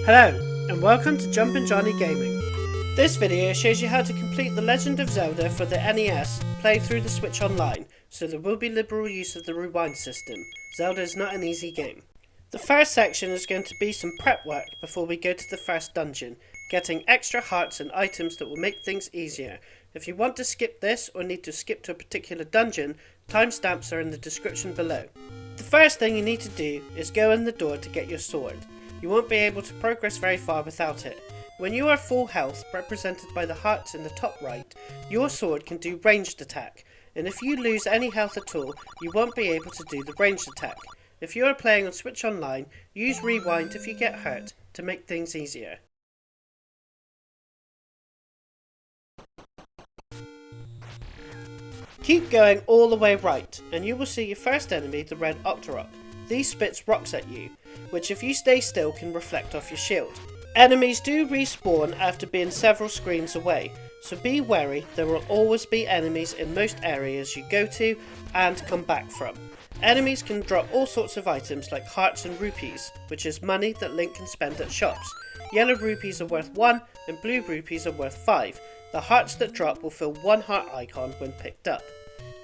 Hello, and welcome to Jumpin' Johnny Gaming. This video shows you how to complete the Legend of Zelda for the NES, played through the Switch online, so there will be liberal use of the rewind system. Zelda is not an easy game. The first section is going to be some prep work before we go to the first dungeon, getting extra hearts and items that will make things easier. If you want to skip this or need to skip to a particular dungeon, timestamps are in the description below. The first thing you need to do is go in the door to get your sword. You won't be able to progress very far without it. When you are full health, represented by the hearts in the top right, your sword can do ranged attack, and if you lose any health at all, you won't be able to do the ranged attack. If you are playing on Switch Online, use rewind if you get hurt to make things easier. Keep going all the way right, and you will see your first enemy, the red Octorok. These spits rocks at you, which if you stay still can reflect off your shield. Enemies do respawn after being several screens away, so be wary. There will always be enemies in most areas you go to and come back from. Enemies can drop all sorts of items like hearts and rupees, which is money that Link can spend at shops. Yellow rupees are worth 1 and blue rupees are worth 5. The hearts that drop will fill one heart icon when picked up.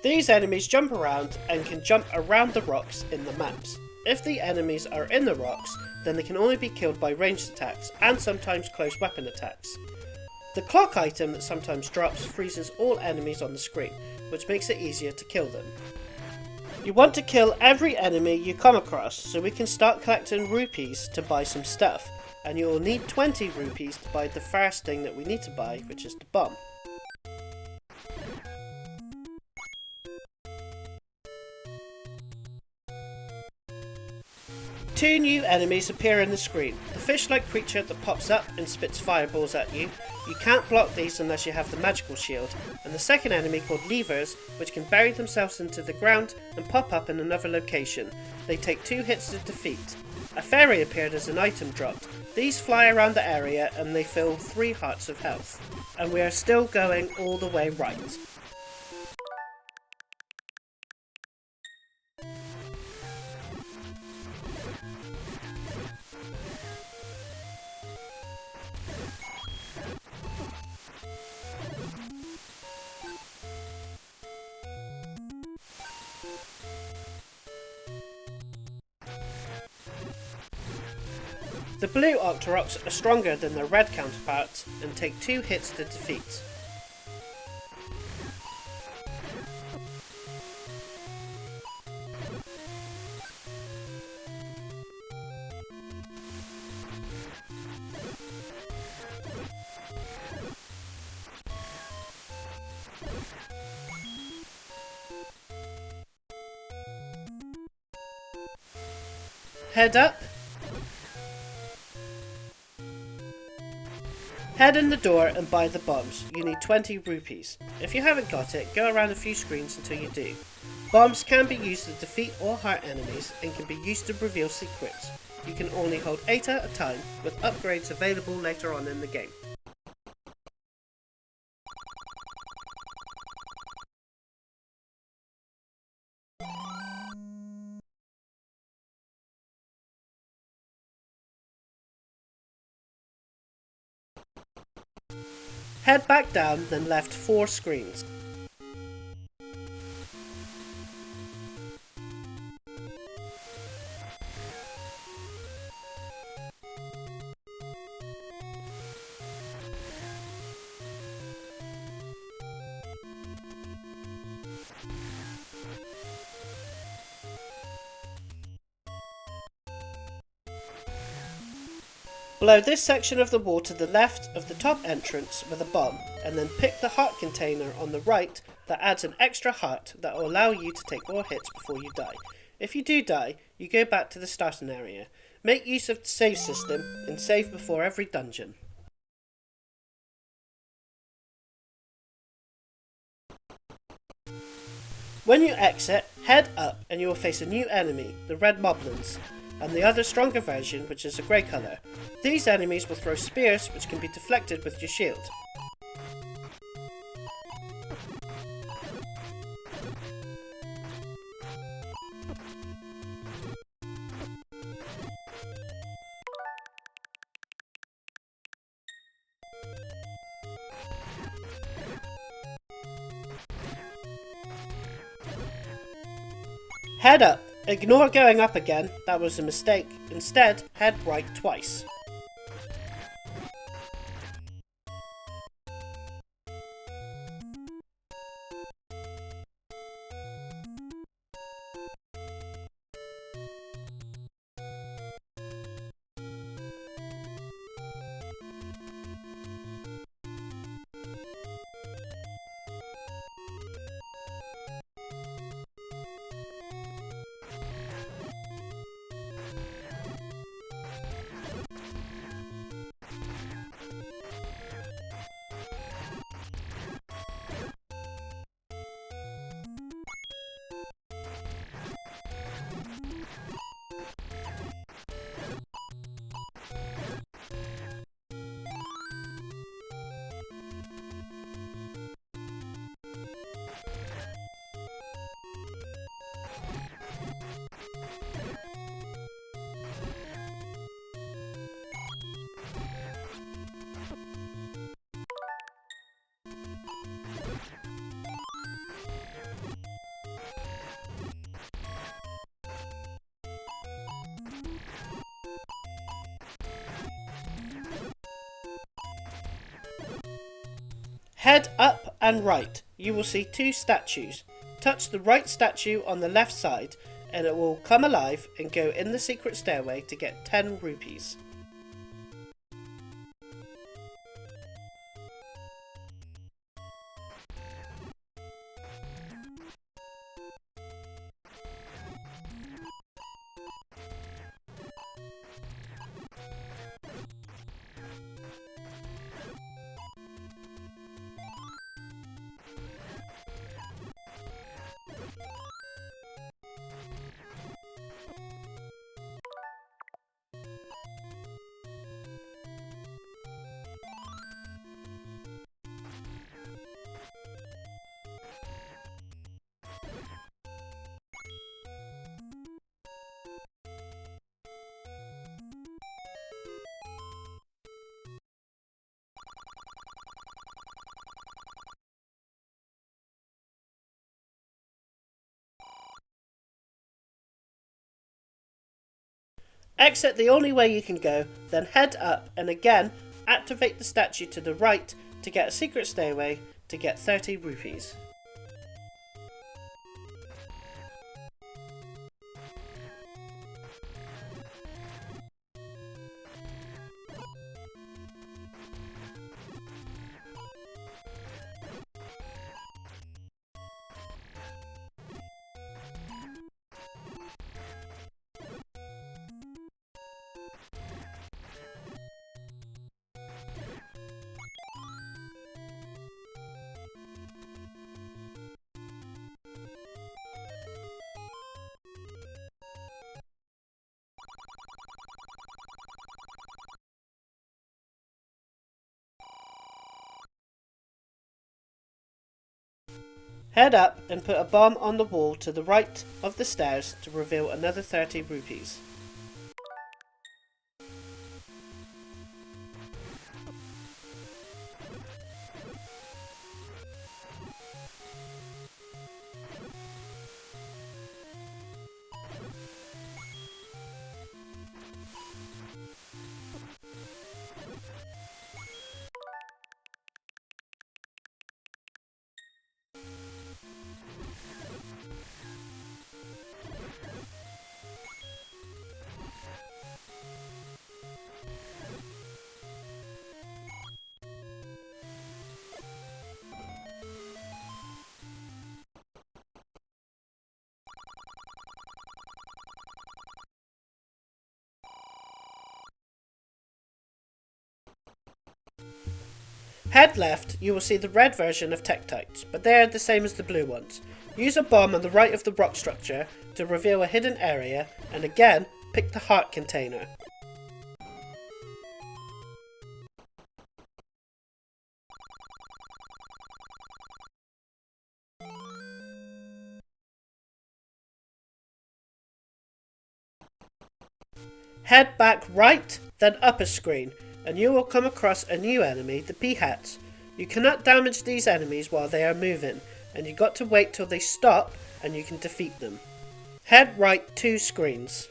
These enemies jump around and can jump around the rocks in the maps. If the enemies are in the rocks, then they can only be killed by ranged attacks and sometimes close weapon attacks. The clock item that sometimes drops freezes all enemies on the screen, which makes it easier to kill them. You want to kill every enemy you come across so we can start collecting rupees to buy some stuff, and you will need 20 rupees to buy the first thing that we need to buy, which is the bomb. Two new enemies appear in the screen. The fish-like creature that pops up and spits fireballs at you. You can't block these unless you have the magical shield. And the second enemy called levers, which can bury themselves into the ground and pop up in another location. They take 2 hits to defeat. A fairy appeared as an item dropped. These fly around the area and they fill 3 hearts of health. And we are still going all the way right. The blue Octoroks are stronger than their red counterparts and take 2 hits to defeat. Head up. Head in the door and buy the bombs. You need 20 rupees. If you haven't got it, go around a few screens until you do. Bombs can be used to defeat or hurt enemies and can be used to reveal secrets. You can only hold 8 at a time, with upgrades available later on in the game. Head back down, then left 4 screens. Below this section of the wall to the left of the top entrance with a bomb, and then pick the heart container on the right that adds an extra heart that will allow you to take more hits before you die. If you do die, you go back to the starting area. Make use of the save system and save before every dungeon. When you exit, head up and you will face a new enemy, the red moblins, and the other stronger version, which is a grey colour. These enemies will throw spears which can be deflected with your shield. Head up. Ignore going up again, that was a mistake. Instead, head right twice. Head up and right. You will see two statues. Touch the right statue on the left side and it will come alive and go in the secret stairway to get 10 rupees. Exit the only way you can go, then head up and again activate the statue to the right to get a secret stairway to get 30 rupees. Head up and put a bomb on the wall to the right of the stairs to reveal another 30 rupees. Head left, you will see the red version of Tektites, but they are the same as the blue ones. Use a bomb on the right of the rock structure to reveal a hidden area, and again, pick the heart container. Head back right, then up a screen, and you will come across a new enemy, the Peahats. You cannot damage these enemies while they are moving, and you got to wait till they stop and you can defeat them. Head right 2 screens.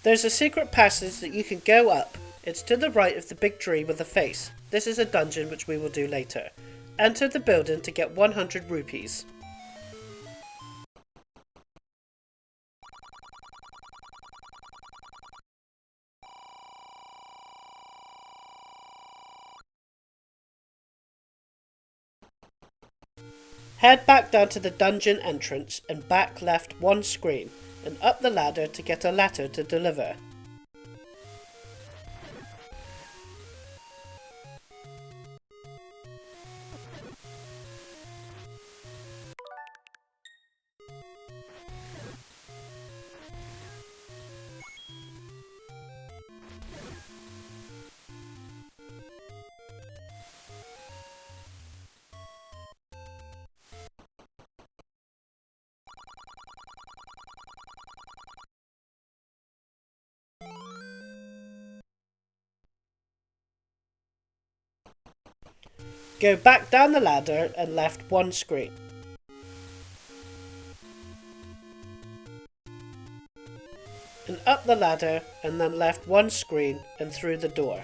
There's a secret passage that you can go up. It's to the right of the big tree with a face. This is a dungeon which we will do later. Enter the building to get 100 rupees. Head back down to the dungeon entrance and back left 1 screen and up the ladder to get a letter to deliver. Go back down the ladder and left 1 screen. And up the ladder and then left 1 screen and through the door.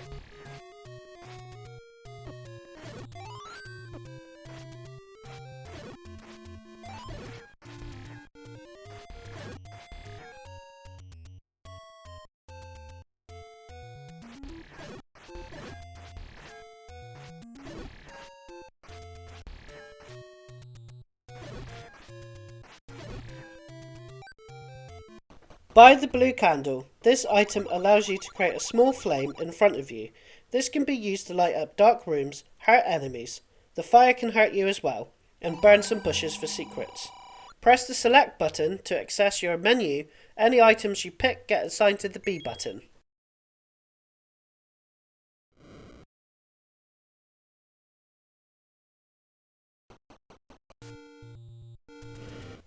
Buy the blue candle. This item allows you to create a small flame in front of you. This can be used to light up dark rooms, hurt enemies. The fire can hurt you as well, and burn some bushes for secrets. Press the select button to access your menu. Any items you pick get assigned to the B button.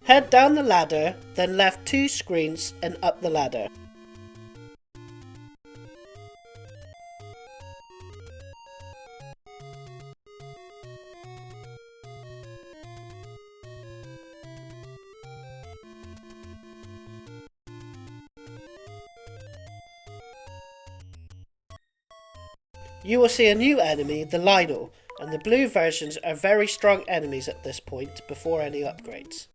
Head down the ladder, then left 2 screens and up the ladder. You will see a new enemy, the Lionel, and the blue versions are very strong enemies at this point before any upgrades.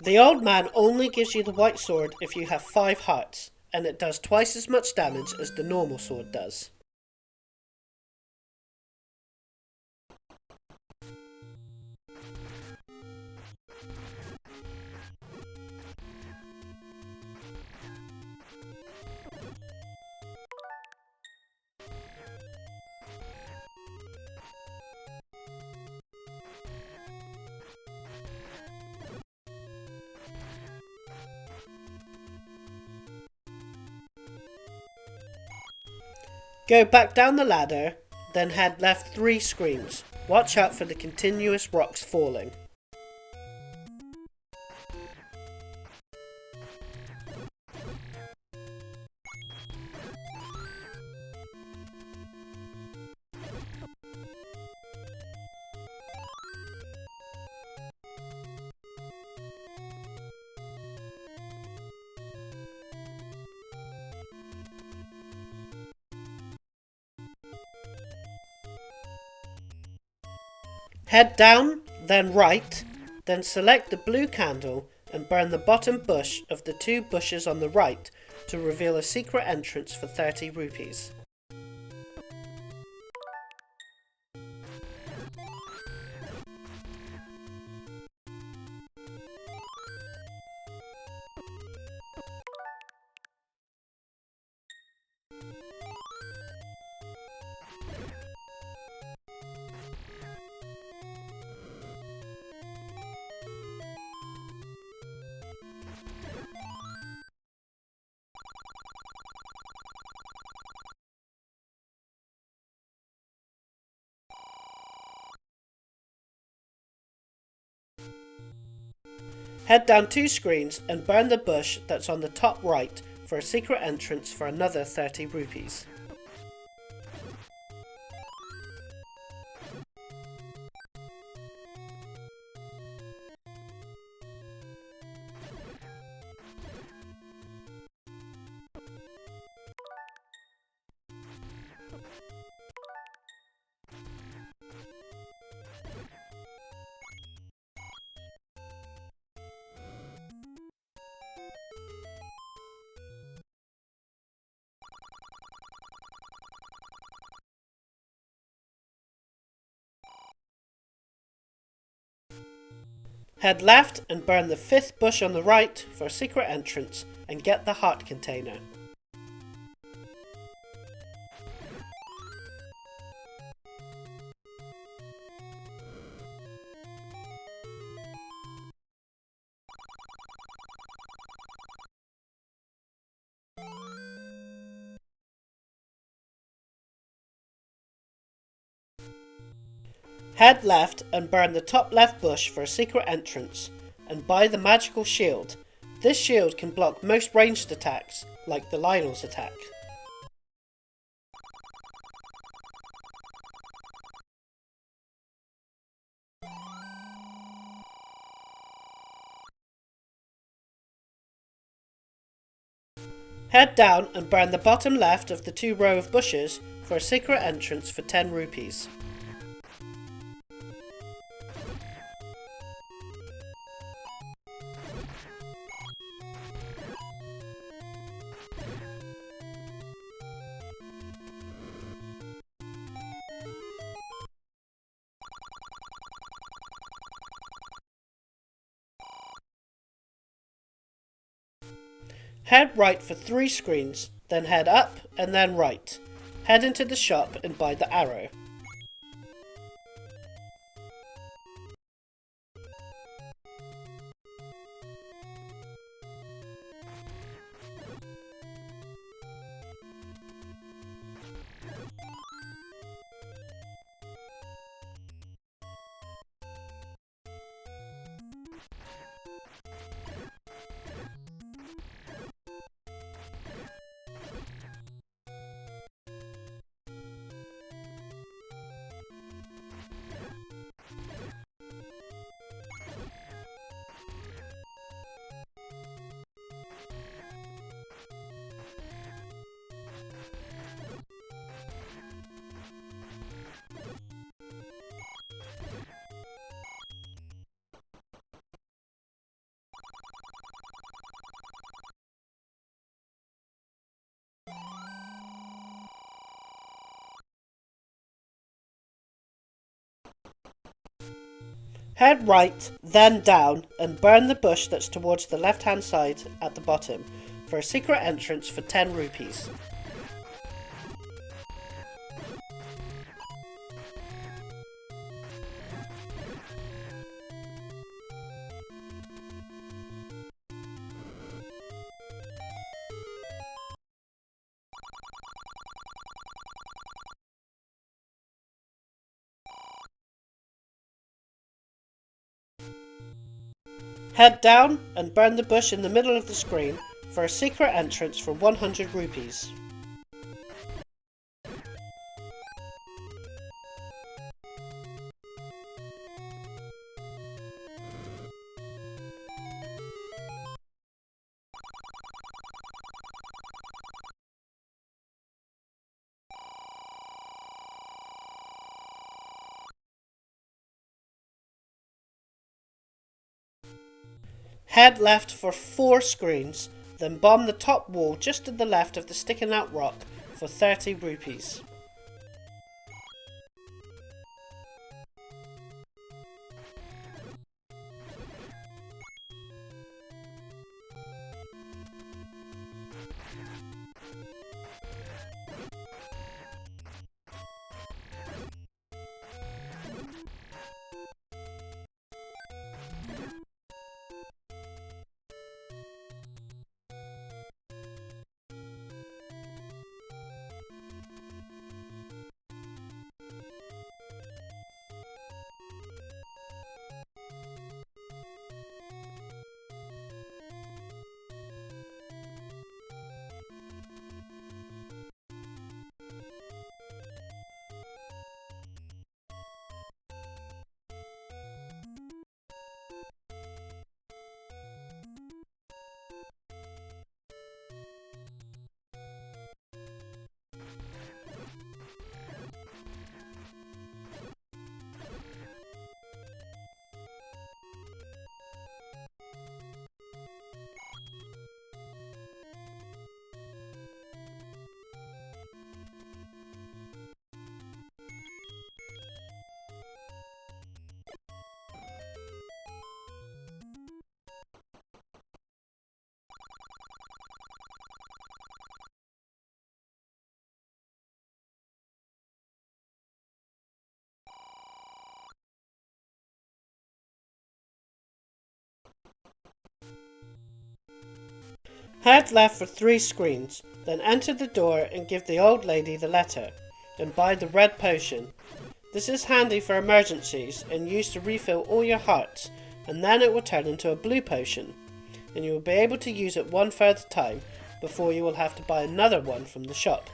The old man only gives you the white sword if you have 5 hearts, and it does twice as much damage as the normal sword does. Go back down the ladder, then head left 3 screens. Watch out for the continuous rocks falling. Head down, then right, then select the blue candle and burn the bottom bush of the 2 bushes on the right to reveal a secret entrance for 30 rupees. Head down 2 screens and burn the bush that's on the top right for a secret entrance for another 30 rupees. Head left and burn the 5th bush on the right for a secret entrance and get the heart container. Head left and burn the top left bush for a secret entrance and buy the magical shield. This shield can block most ranged attacks, like the Lionel's attack. Head down and burn the bottom left of the 2 row of bushes for a secret entrance for 10 rupees. Head right for 3 screens, then head up and then right. Head into the shop and buy the arrow. Head right, then down, and burn the bush that's towards the left hand side at the bottom for a secret entrance for 10 rupees. Head down and burn the bush in the middle of the screen for a secret entrance for 100 rupees. Head left for 4 screens, then bomb the top wall just to the left of the sticking out rock for 30 rupees. Head left for 3 screens, then enter the door and give the old lady the letter, and buy the red potion. This is handy for emergencies and used to refill all your hearts, and then it will turn into a blue potion, and you will be able to use it one further time before you will have to buy another one from the shop.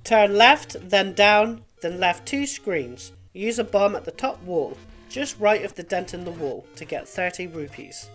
Turn left, then down, then left 2 screens. Use a bomb at the top wall, just right of the dent in the wall, to get 30 rupees.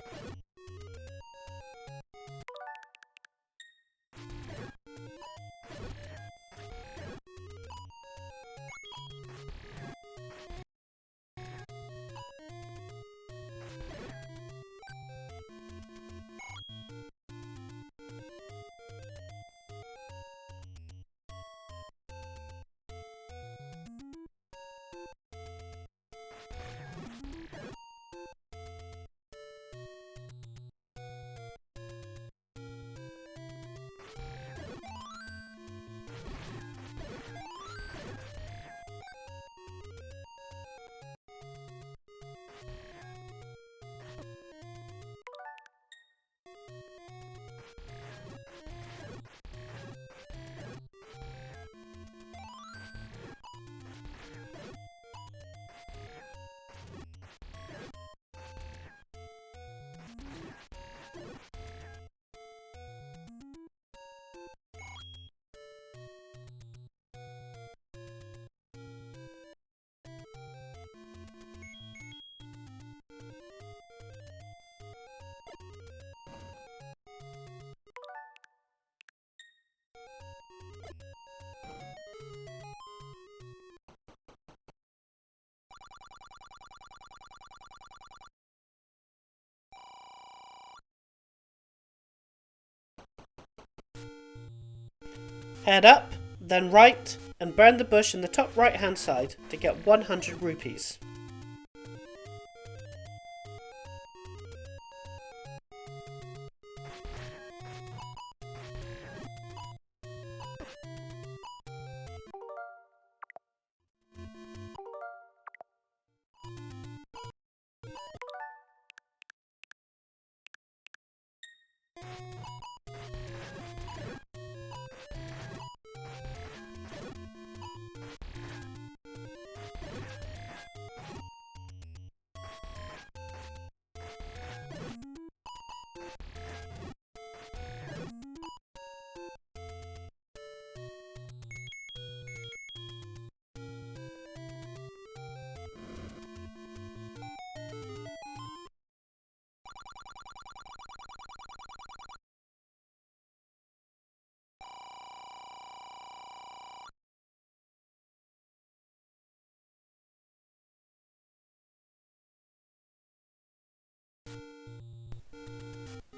Head up, then right, and burn the bush in the top right hand side to get 100 rupees.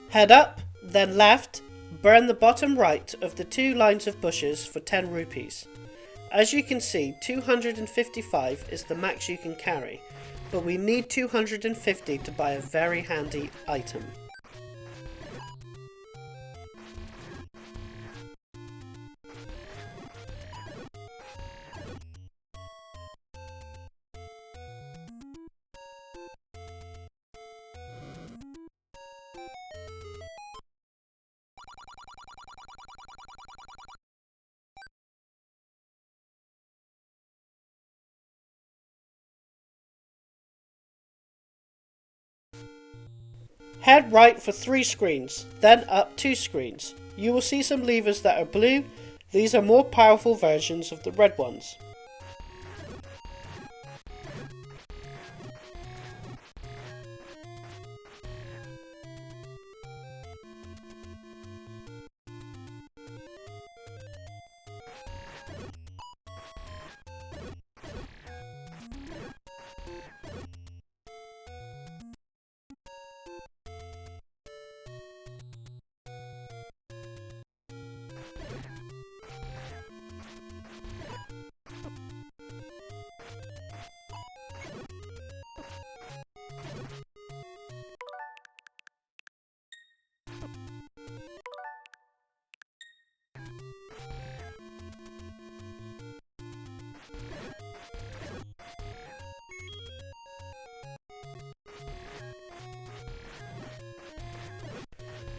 Head up, then left, burn the bottom right of the 2 lines of bushes for 10 rupees. As you can see, 255 is the max you can carry, but we need 250 to buy a very handy item. Head right for 3 screens, then up 2 screens. You will see some levers that are blue. These are more powerful versions of the red ones.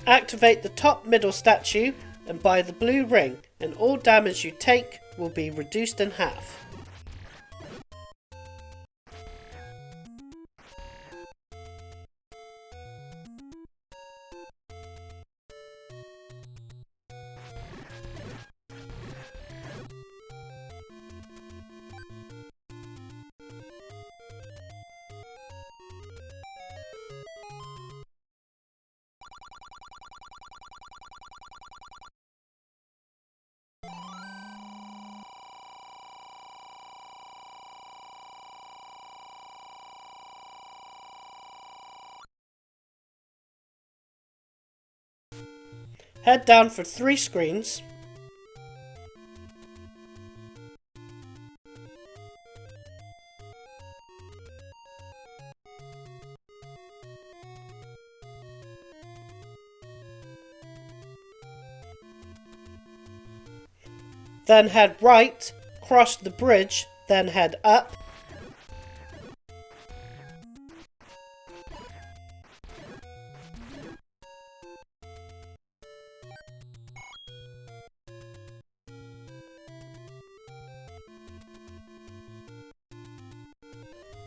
Activate the top middle statue and buy the blue ring, and all damage you take will be reduced in half. Head down for 3 screens. Then head right, cross the bridge, then head up.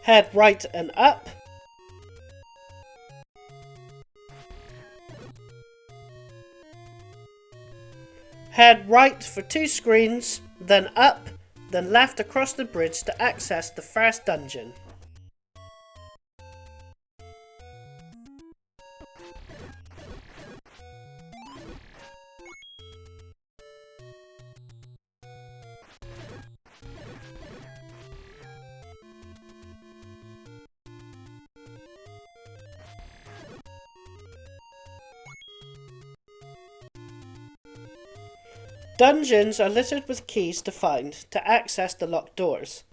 Head right and up. Head right for 2 screens, then up, then left across the bridge to access the first dungeon. Dungeons are littered with keys to find to access the locked doors.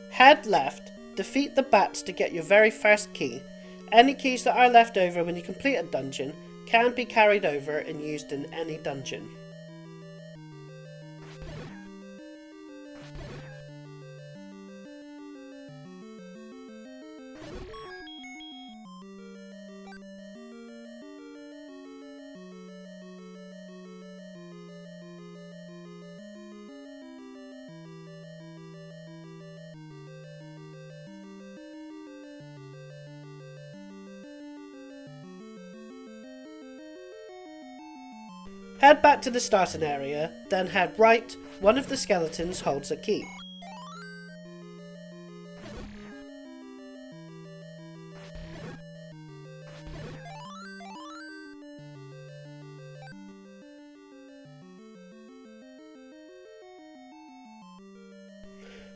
Head left, defeat the bats to get your very first key. Any keys that are left over when you complete a dungeon can be carried over and used in any dungeon. Head back to the starting area, then head right. One of the skeletons holds a key.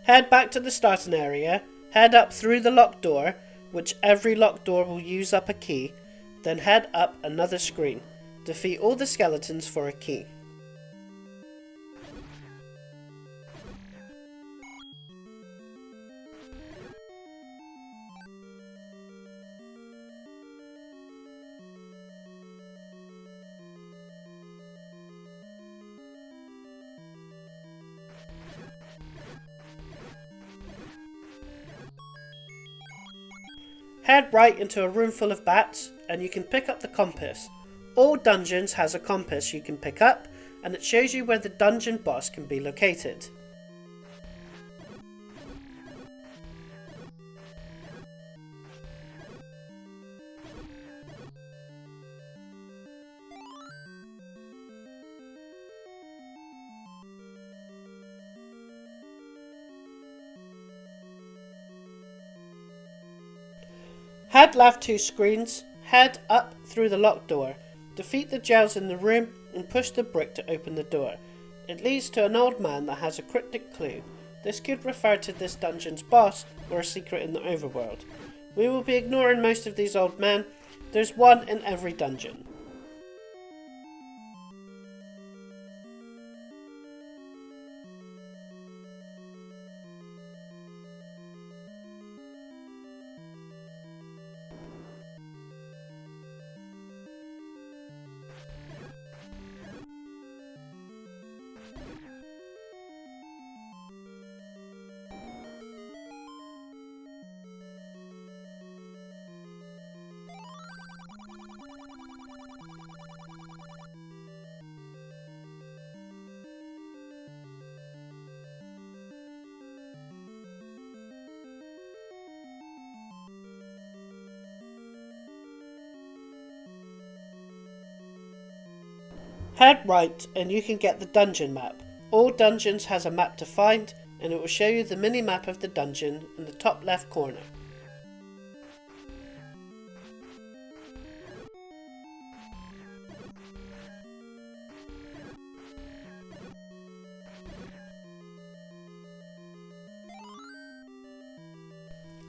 Head back to the starting area, head up through the locked door, which every locked door will use up a key, then head up another screen. Defeat all the skeletons for a key. Head right into a room full of bats, and you can pick up the compass. All dungeons has a compass you can pick up, and it shows you where the dungeon boss can be located. Head left 2 screens, head up through the locked door. Defeat the gels in the room and push the brick to open the door. It leads to an old man that has a cryptic clue. This could refer to this dungeon's boss or a secret in the overworld. We will be ignoring most of these old men. There's one in every dungeon. Head right and you can get the dungeon map. All dungeons has a map to find, and it will show you the mini-map of the dungeon in the top left corner.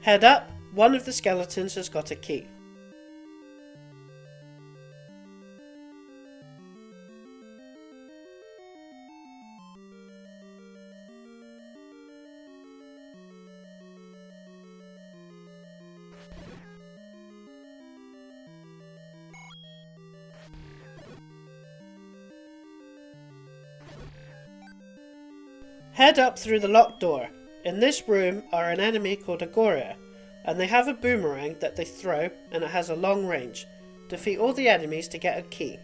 Head up, one of the skeletons has got a key. Head up through the locked door. In this room are an enemy called a Goria, and they have a boomerang that they throw and it has a long range. Defeat all the enemies to get a key.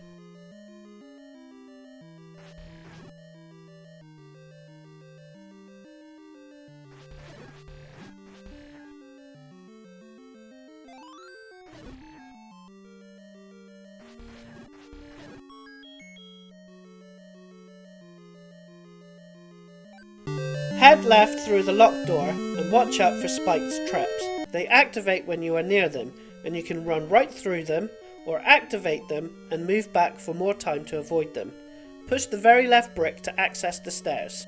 Head left through the locked door and watch out for spiked traps. They activate when you are near them, and you can run right through them or activate them and move back for more time to avoid them. Push the very left brick to access the stairs.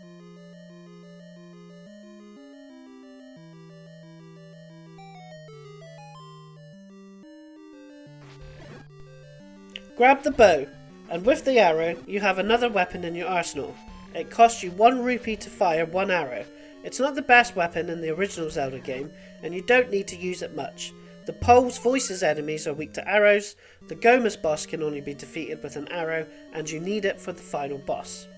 Grab the bow, and with the arrow you have another weapon in your arsenal. It costs you 1 rupee to fire 1 arrow. It's not the best weapon in the original Zelda game, and you don't need to use it much. The Pole's Voices enemies are weak to arrows, the Goma's boss can only be defeated with an arrow, and you need it for the final boss.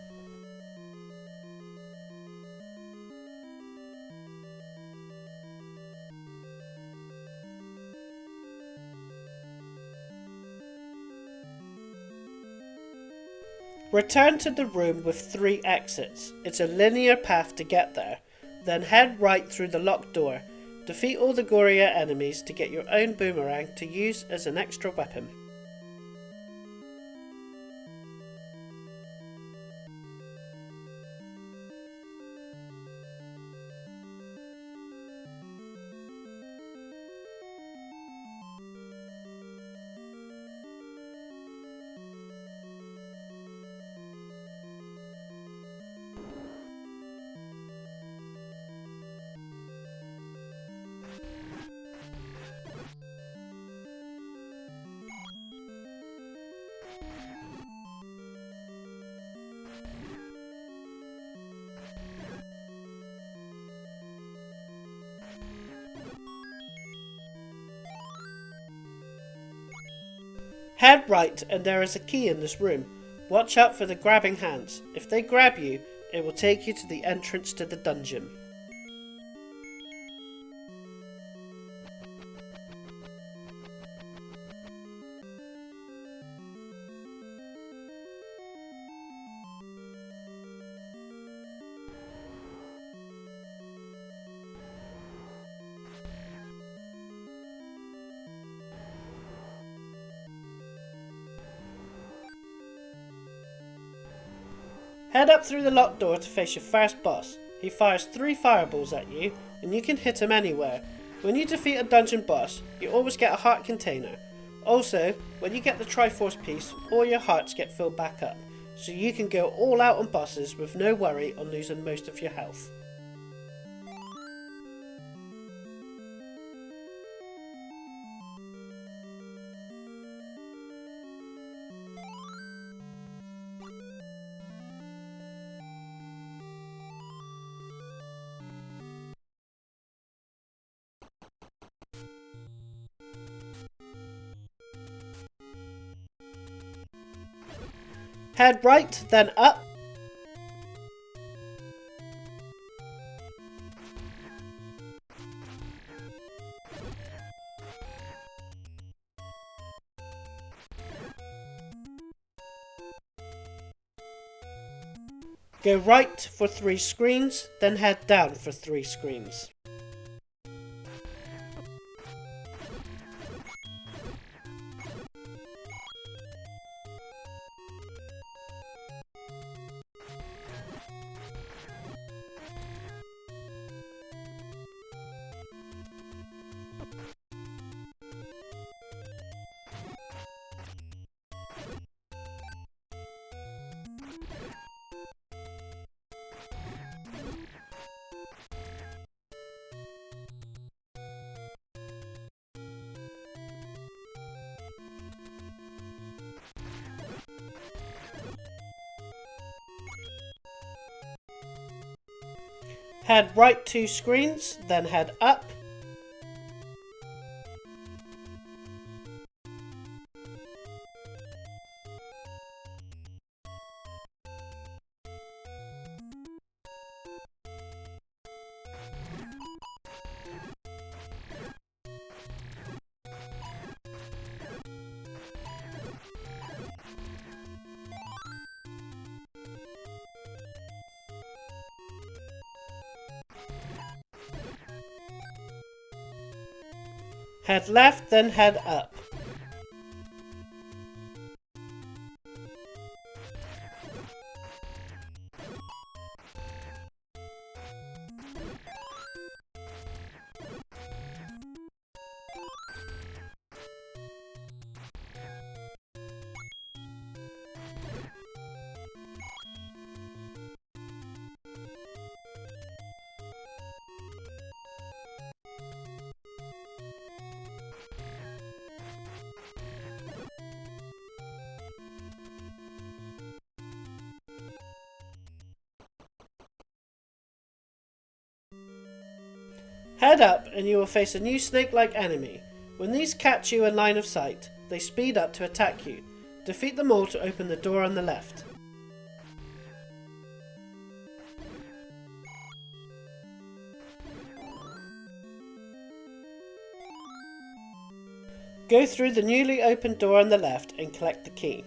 Return to the room with 3 exits. It's a linear path to get there. Then head right through the locked door. Defeat all the Goria enemies to get your own boomerang to use as an extra weapon. Head right and there is a key in this room. Watch out for the grabbing hands. If they grab you, it will take you to the entrance to the dungeon. Head up through the locked door to face your first boss. He fires 3 fireballs at you, and you can hit him anywhere. When you defeat a dungeon boss, you always get a heart container. Also, when you get the Triforce piece, all your hearts get filled back up, so you can go all out on bosses with no worry on losing most of your health. Head right, then up. Go right for 3 screens, then head down for 3 screens. Head right 2 screens, then head up. Head left, then head up. Head up and you will face a new snake-like enemy. When these catch you in line of sight, they speed up to attack you. Defeat them all to open the door on the left. Go through the newly opened door on the left and collect the key.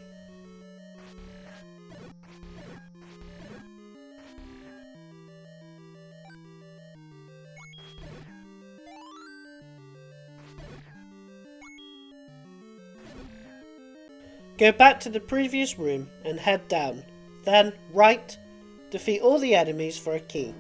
Go back to the previous room and head down, then right, defeat all the enemies for a key.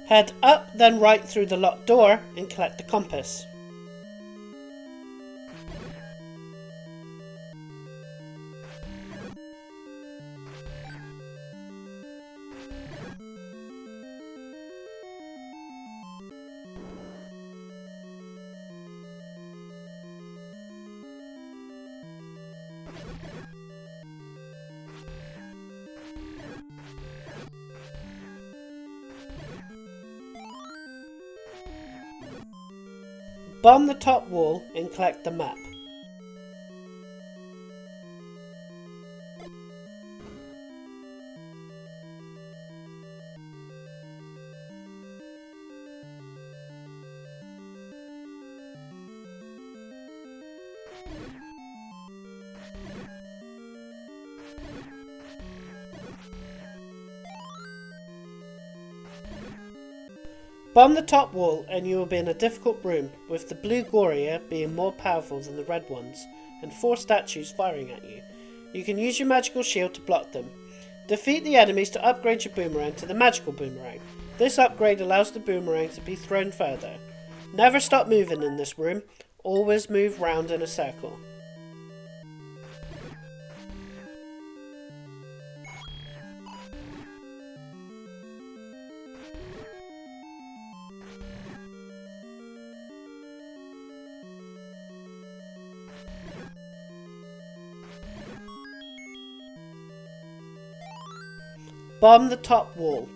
Head up, then right through the locked door and collect the compass. Bomb the top wall and collect the map. Bomb the top wall and you will be in a difficult room, with the blue Goria being more powerful than the red ones, and 4 statues firing at you. You can use your magical shield to block them. Defeat the enemies to upgrade your boomerang to the magical boomerang. This upgrade allows the boomerang to be thrown further. Never stop moving in this room, always move round in a circle. Bomb the top wall.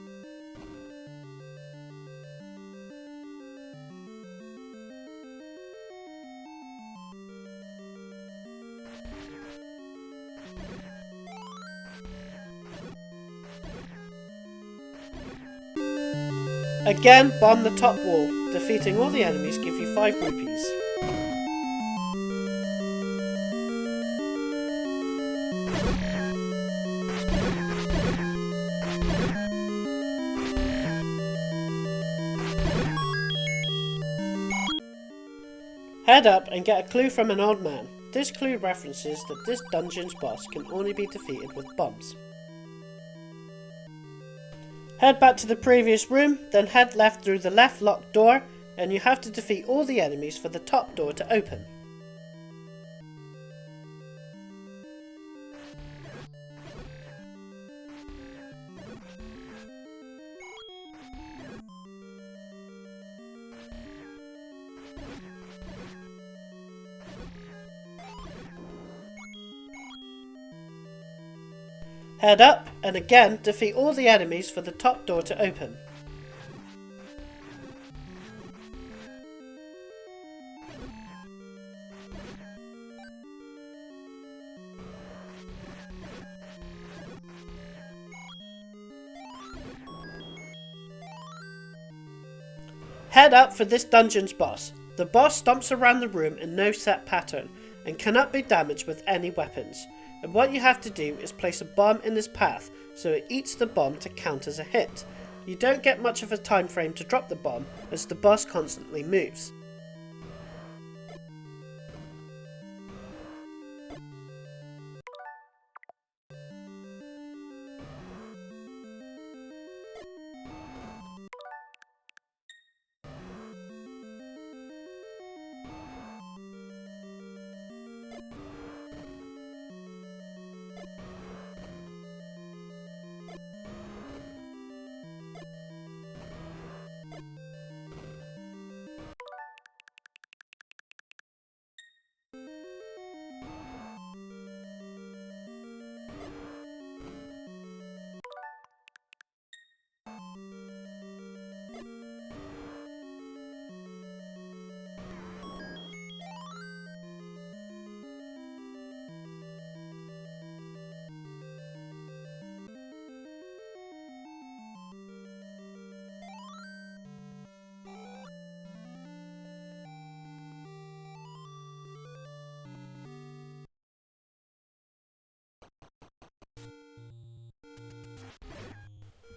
Again, bomb the top wall. Defeating all the enemies give you 5 rupees. Head up and get a clue from an old man. This clue references that this dungeon's boss can only be defeated with bombs. Head back to the previous room, then head left through the left locked door, and you have to defeat all the enemies for the top door to open. Head up and again defeat all the enemies for the top door to open. Head up for this dungeon's boss. The boss stomps around the room in no set pattern and cannot be damaged with any weapons. And what you have to do is place a bomb in his path so it eats the bomb to count as a hit. You don't get much of a time frame to drop the bomb as the boss constantly moves.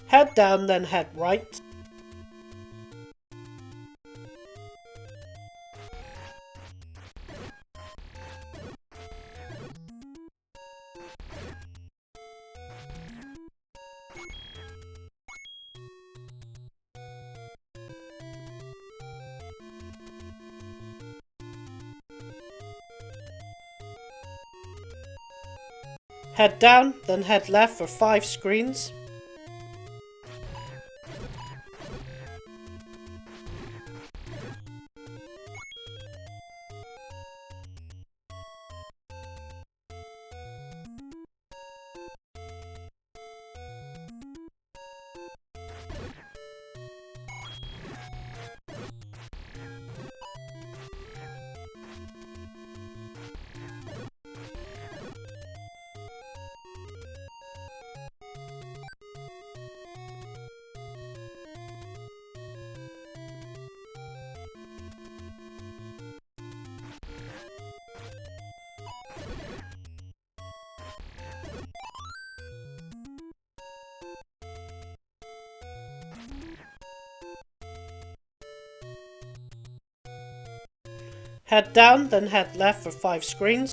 Head down, then head right. Head down, then head left for 5 screens. Head down, then head left for 5 screens.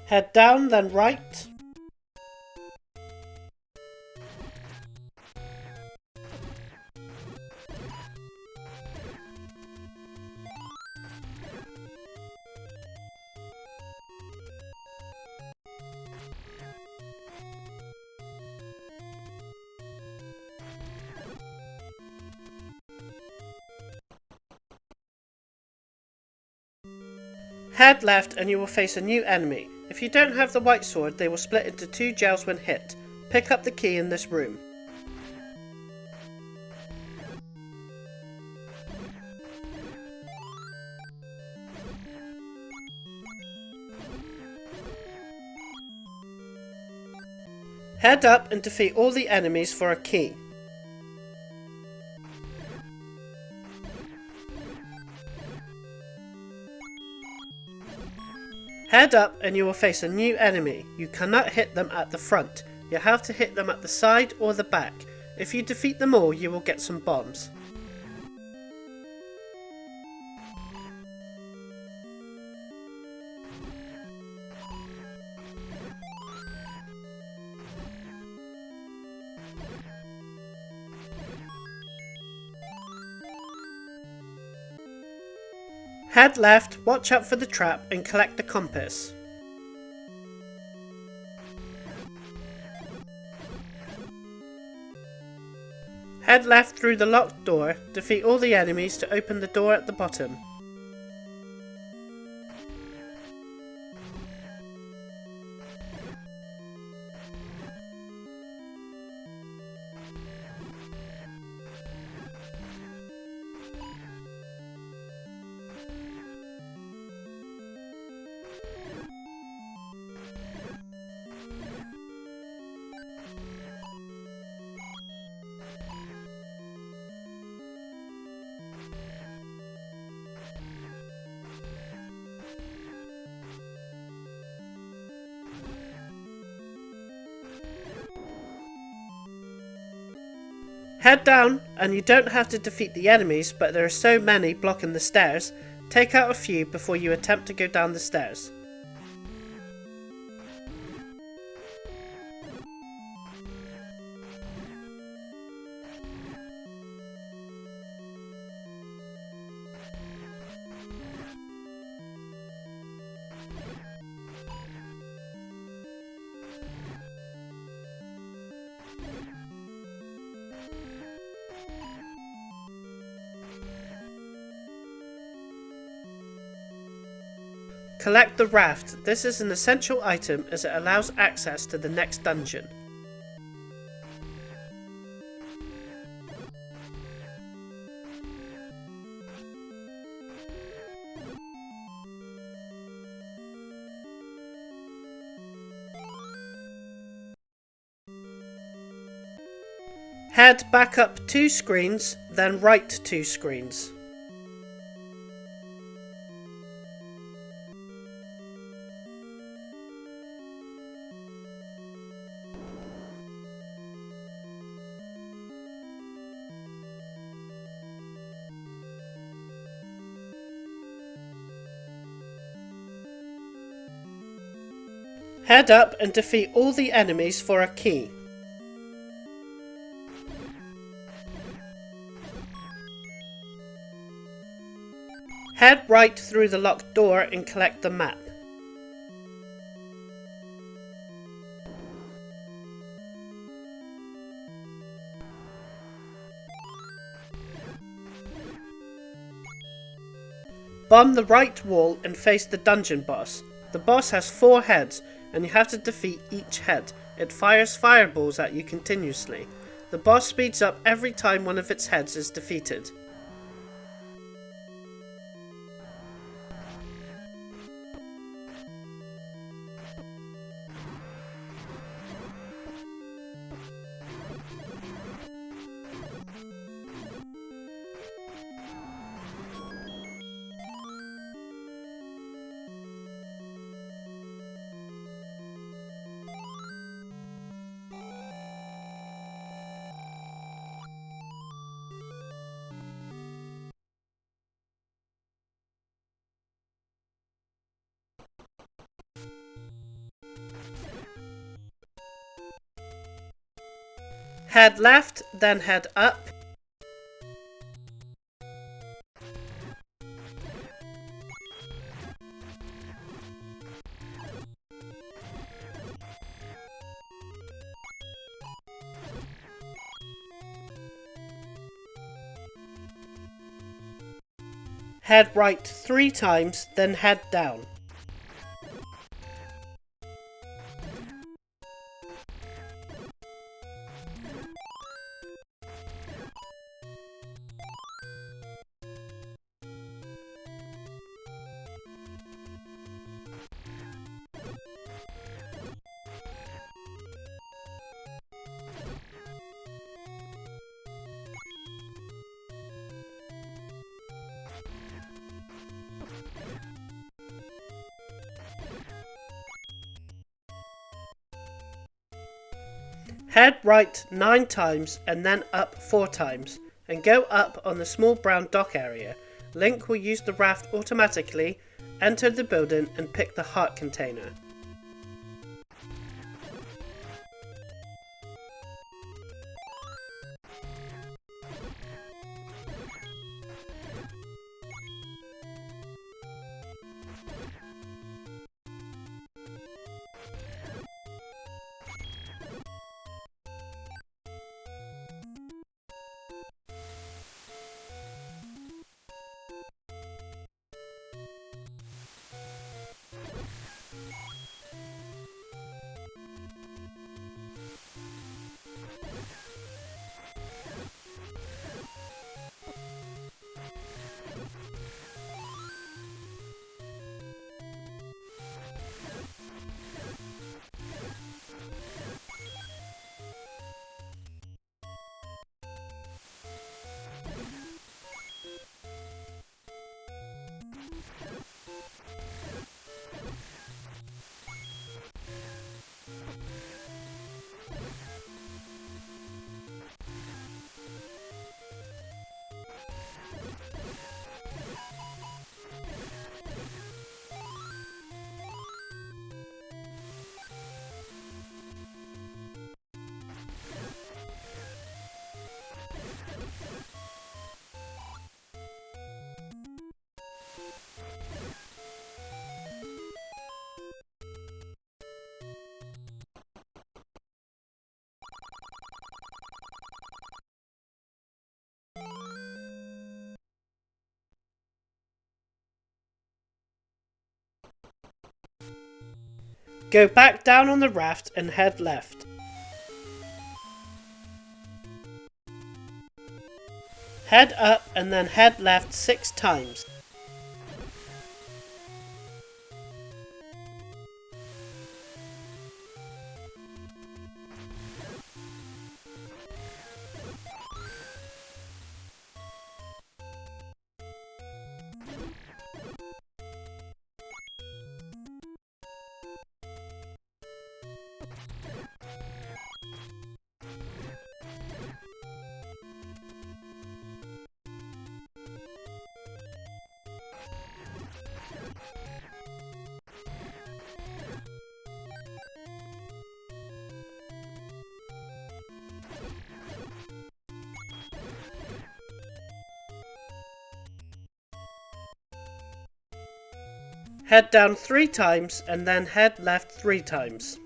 Head down, then right. Head left and you will face a new enemy. If you don't have the white sword, they will split into 2 gels when hit. Pick up the key in this room. Head up and defeat all the enemies for a key. Head up and you will face a new enemy. You cannot hit them at the front. You have to hit them at the side or the back. If you defeat them all, you will get some bombs. Head left, watch out for the trap and collect the compass. Head left through the locked door, defeat all the enemies to open the door at the bottom. Head down, and you don't have to defeat the enemies, but there are so many blocking the stairs. Take out a few before you attempt to go down the stairs. Collect the raft. This is an essential item as it allows access to the next dungeon. Head back up 2 screens, then right 2 screens. Head up and defeat all the enemies for a key. Head right through the locked door and collect the map. Bomb the right wall and face the dungeon boss. The boss has 4 heads, and you have to defeat each head. It fires fireballs at you continuously. The boss speeds up every time one of its heads is defeated. Head left, then head up. Head right 3 times, then head down. Head right 9 times and then up 4 times, and go up on the small brown dock area. Link will use the raft automatically, enter the building and pick the heart container. Go back down on the raft and head left. Head up and then head left 6 times. Head down 3 times and then head left 3 times.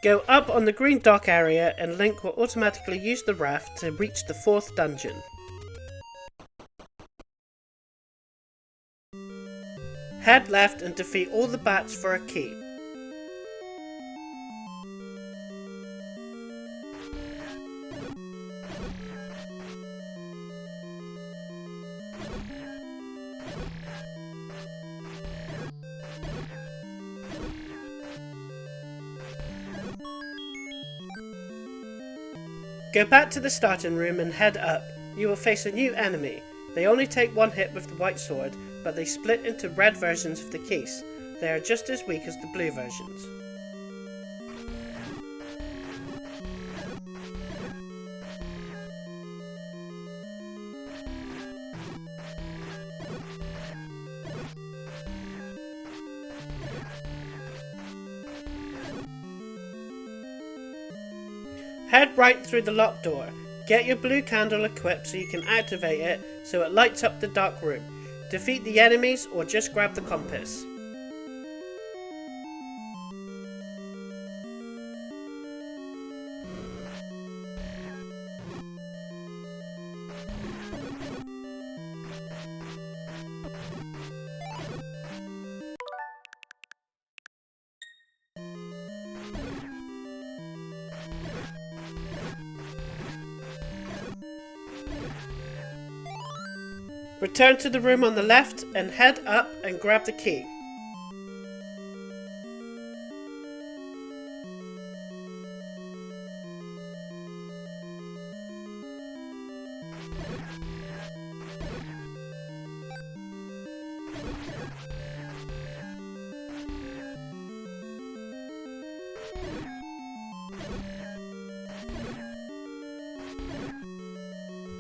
Go up on the green dock area and Link will automatically use the raft to reach the 4th dungeon. Head left and defeat all the bats for a key. Go back to the starting room and head up. You will face a new enemy. They only take 1 hit with the white sword, but they split into red versions of the keys. They are just as weak as the blue versions. Head right through the locked door. Get your blue candle equipped so you can activate it so it lights up the dark room. Defeat the enemies or just grab the compass. Return to the room on the left and head up and grab the key.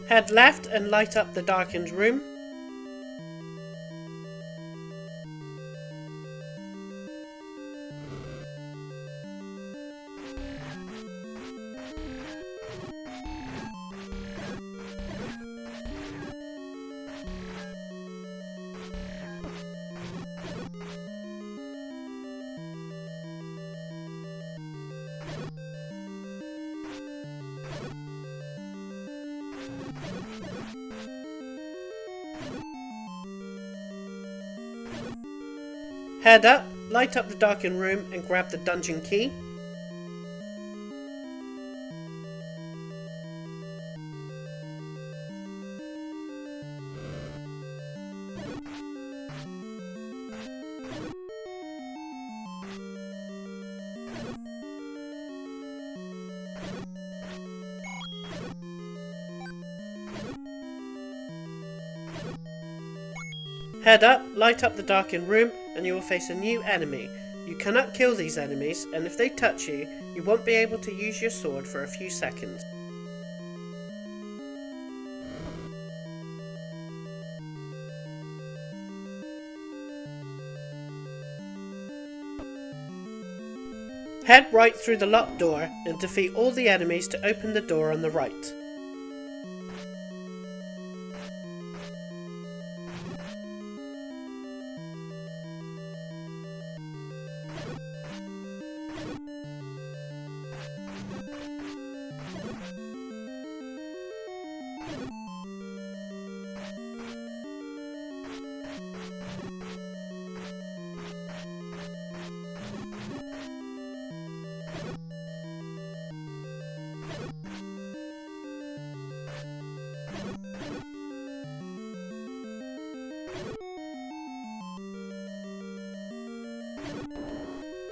Head left and light up the darkened room. Head up, light up the darkened room and grab the dungeon key. Head up, light up the darkened room, and you will face a new enemy. You cannot kill these enemies, and if they touch you, you won't be able to use your sword for a few seconds. Head right through the locked door and defeat all the enemies to open the door on the right.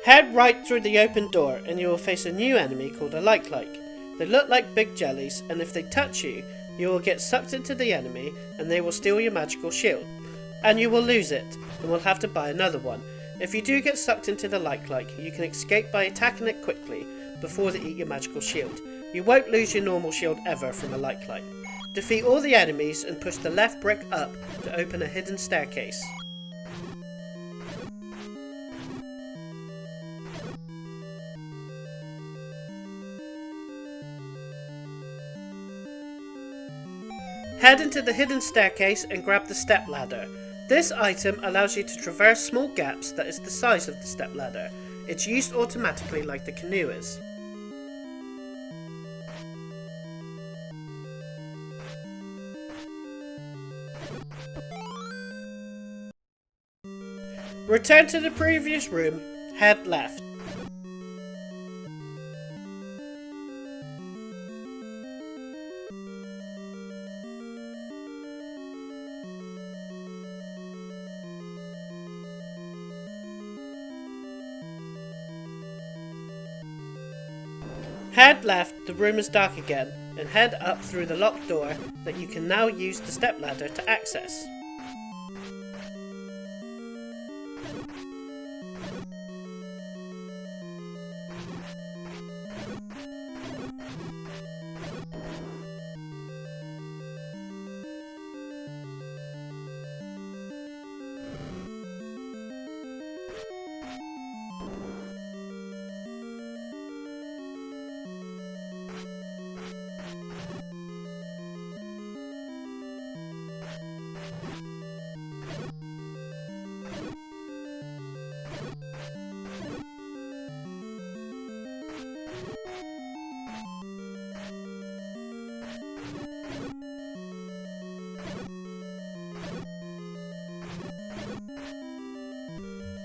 Head right through the open door and you will face a new enemy called a like-like. They look like big jellies, and if they touch you, you will get sucked into the enemy and they will steal your magical shield. And you will lose it and will have to buy another one. If you do get sucked into the like-like, you can escape by attacking it quickly before they eat your magical shield. You won't lose your normal shield ever from a like-like. Defeat all the enemies and push the left brick up to open a hidden staircase. Head into the hidden staircase and grab the step ladder. This item allows you to traverse small gaps that is the size of the step ladder. It's used automatically like the canoe is. Return to the previous room, head left. Head left, the room is dark again, and head up through the locked door that you can now use the stepladder to access.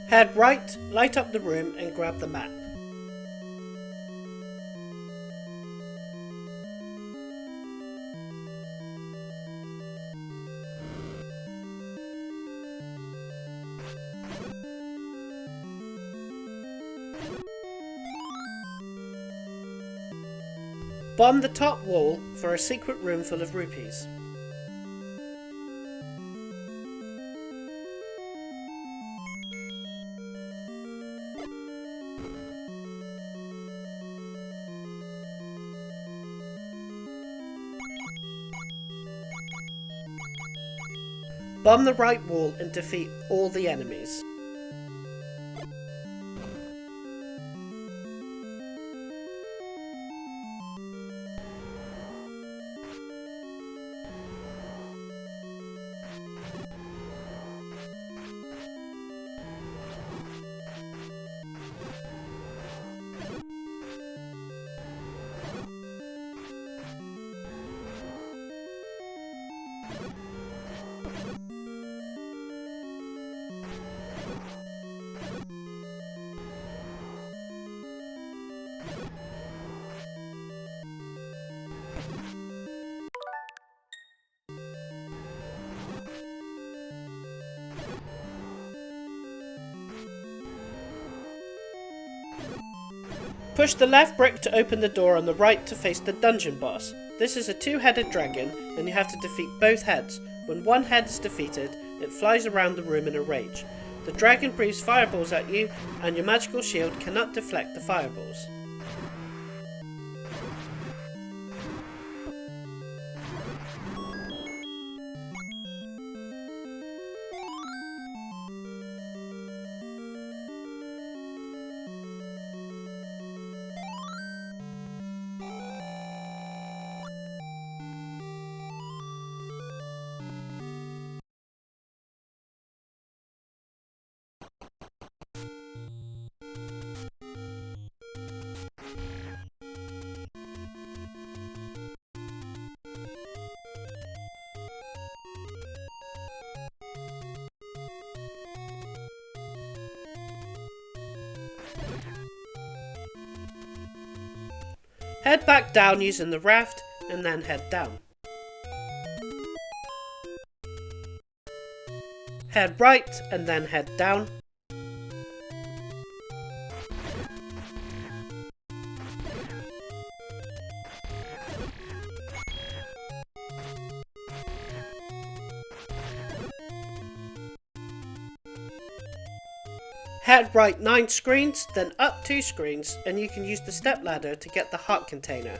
Head right, light up the room and grab the map. Bomb the top wall for a secret room full of rupees. Bomb the right wall and defeat all the enemies. Push the left brick to open the door on the right to face the dungeon boss. This is a two-headed dragon and you have to defeat both heads. When one head is defeated, it flies around the room in a rage. The dragon breathes fireballs at you and your magical shield cannot deflect the fireballs. Head back down using the raft and then head down. Head right and then head down. Head right 9 screens, then up 2 screens, and you can use the step ladder to get the heart container.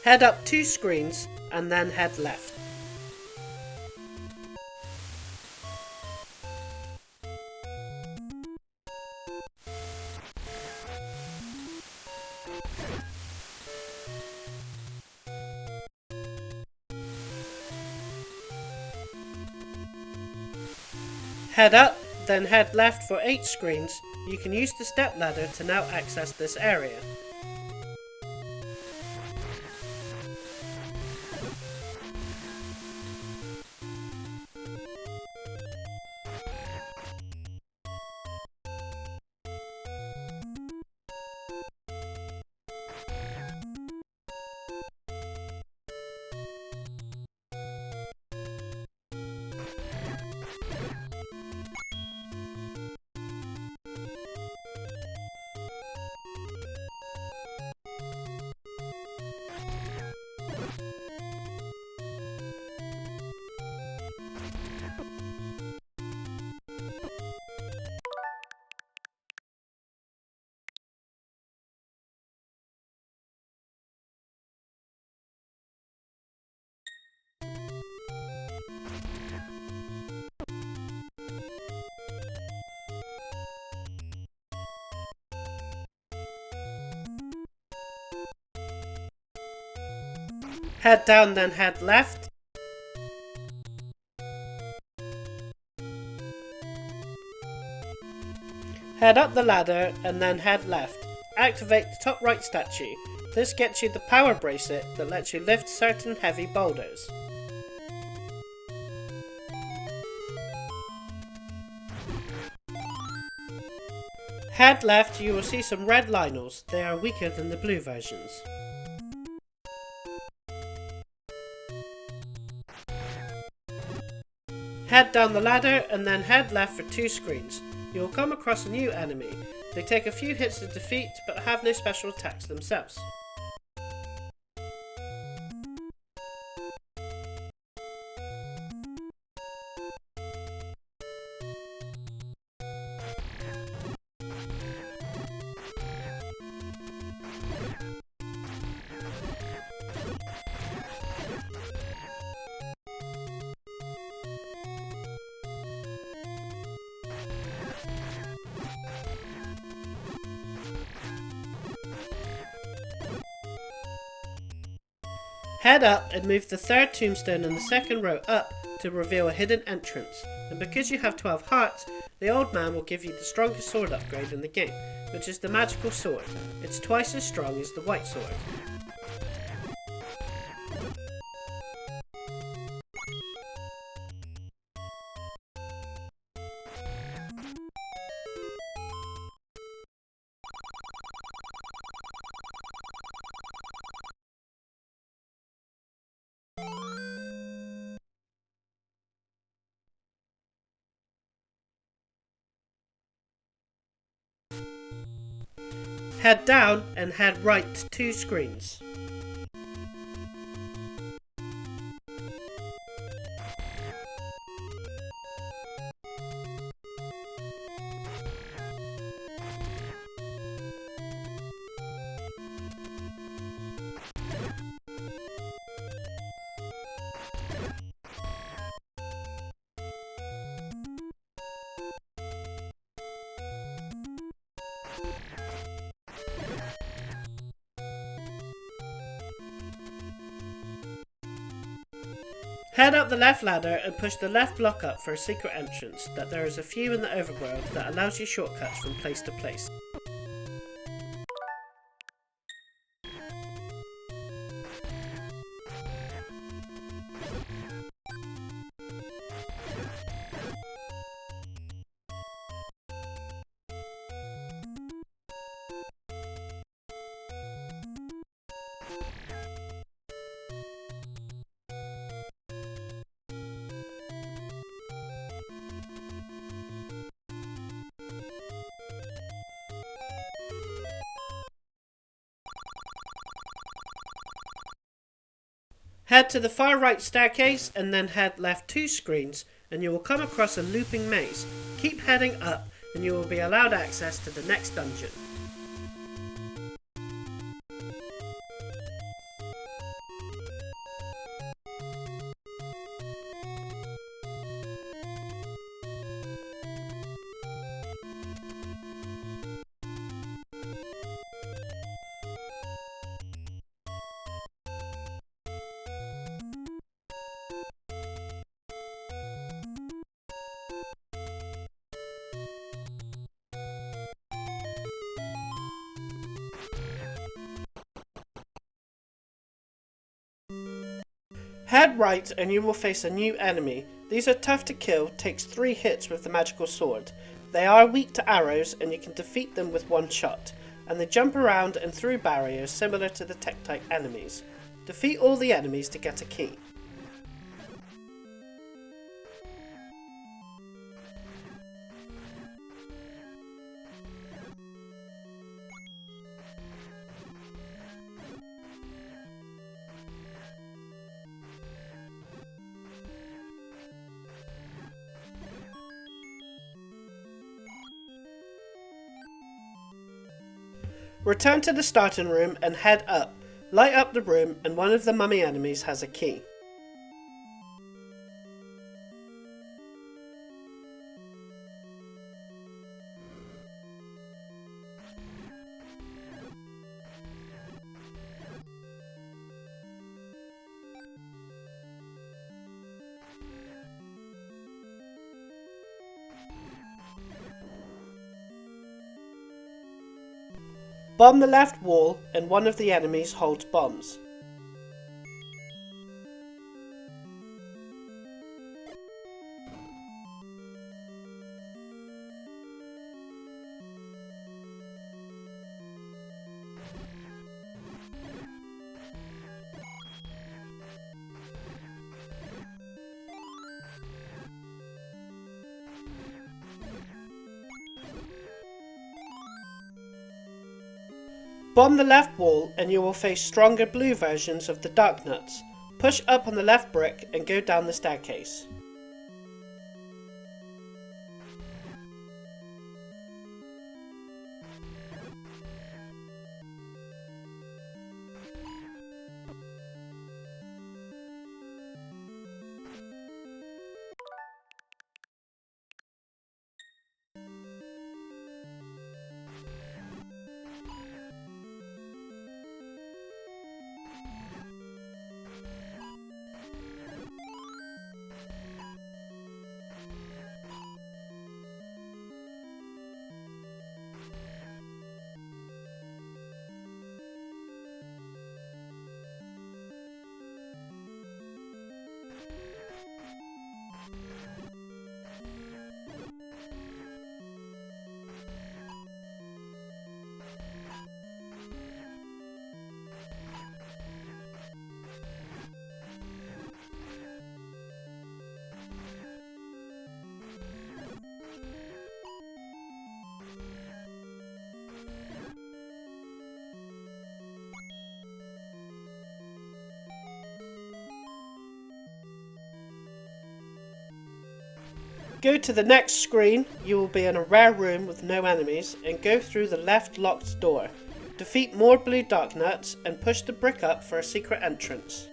Head up 2 screens and then head left. Head up, then head left for 8 screens. You can use the step ladder to now access this area. Head down, then head left. Head up the ladder and then head left. Activate the top right statue. This gets you the power bracelet that lets you lift certain heavy boulders. Head left, you will see some red Lionels. They are weaker than the blue versions. Head down the ladder and then head left for 2 screens. You will come across a new enemy. They take a few hits to defeat but have no special attacks themselves. Head up and move the 3rd tombstone in the 2nd row up to reveal a hidden entrance, and because you have 12 hearts, the old man will give you the strongest sword upgrade in the game, which is the magical sword. It's twice as strong as the white sword. Head down and head right 2 screens. Head up the left ladder and push the left block up for a secret entrance that there is a few in the overworld that allows you shortcuts from place to place. Head to the far right staircase and then head left 2 screens and you will come across a looping maze. Keep heading up and you will be allowed access to the next dungeon. Head right and you will face a new enemy. These are tough to kill, takes 3 hits with the magical sword. They are weak to arrows and you can defeat them with 1 shot, and they jump around and through barriers similar to the tech-type enemies. Defeat all the enemies to get a key. Return to the starting room and head up. Light up the room and one of the mummy enemies has a key. Bomb the left wall and one of the enemies holds bombs. Bomb the left wall and you will face stronger blue versions of the dark nuts. Push up on the left brick and go down the staircase. Go to the next screen, you will be in a rare room with no enemies, and go through the left locked door. Defeat more blue dark nuts and push the brick up for a secret entrance.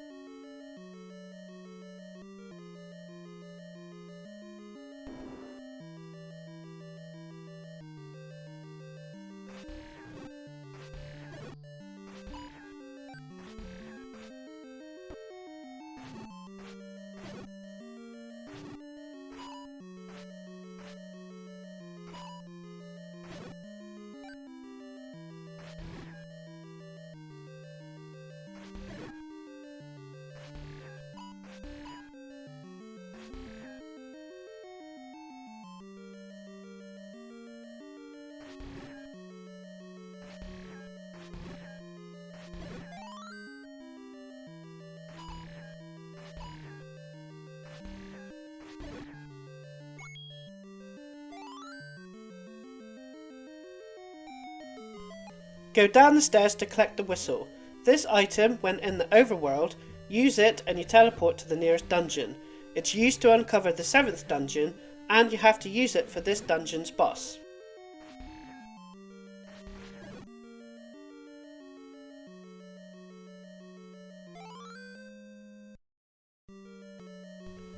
Go down the stairs to collect the whistle. This item, when in the overworld, use it and you teleport to the nearest dungeon. It's used to uncover the 7th dungeon, and you have to use it for this dungeon's boss.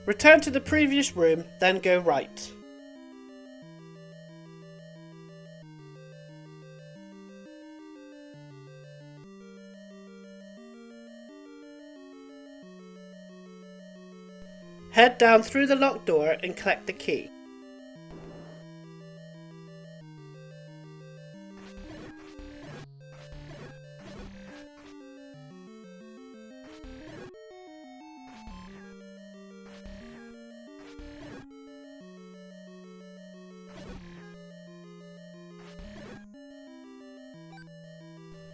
Return to the previous room, then go right. Head down through the locked door and collect the key.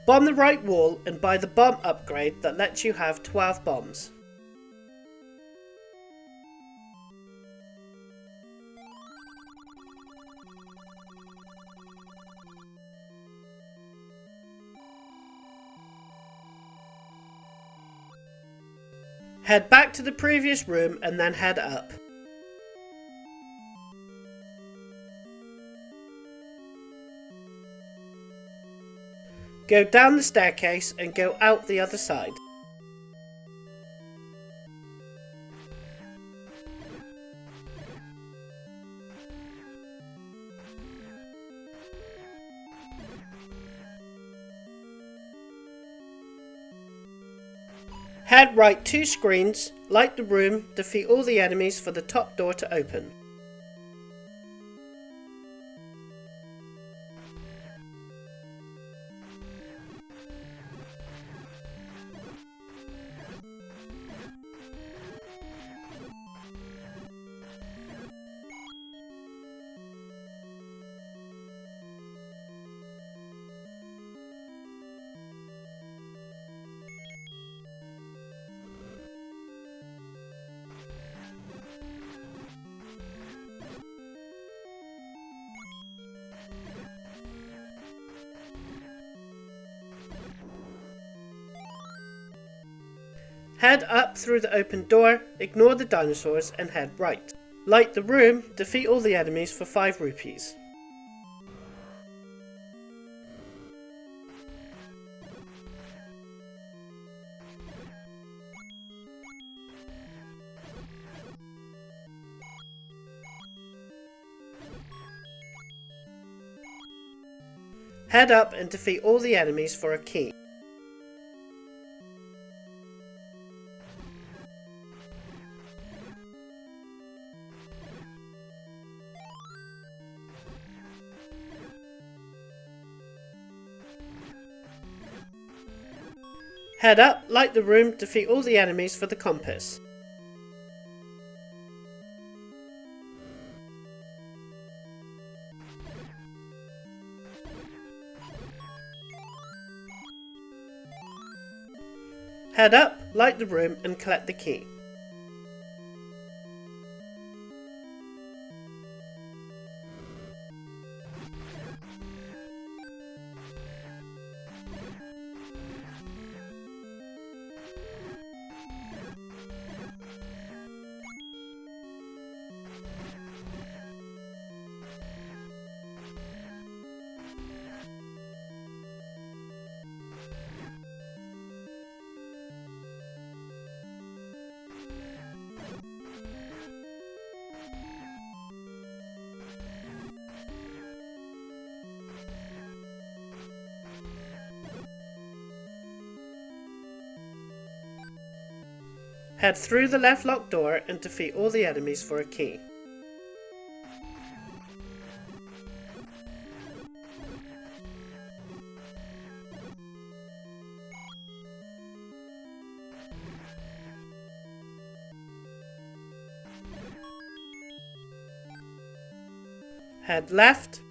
Bomb the right wall and buy the bomb upgrade that lets you have 12 bombs. Head back to the previous room and then head up. Go down the staircase and go out the other side. Head right 2 screens, light the room, defeat all the enemies for the top door to open. Head up through the open door, ignore the dinosaurs and head right. Light the room, defeat all the enemies for 5 rupees. Head up and defeat all the enemies for a key. Head up, light the room, defeat all the enemies for the compass. Head up, light the room and collect the key. Head through the left locked door and defeat all the enemies for a key. Head left.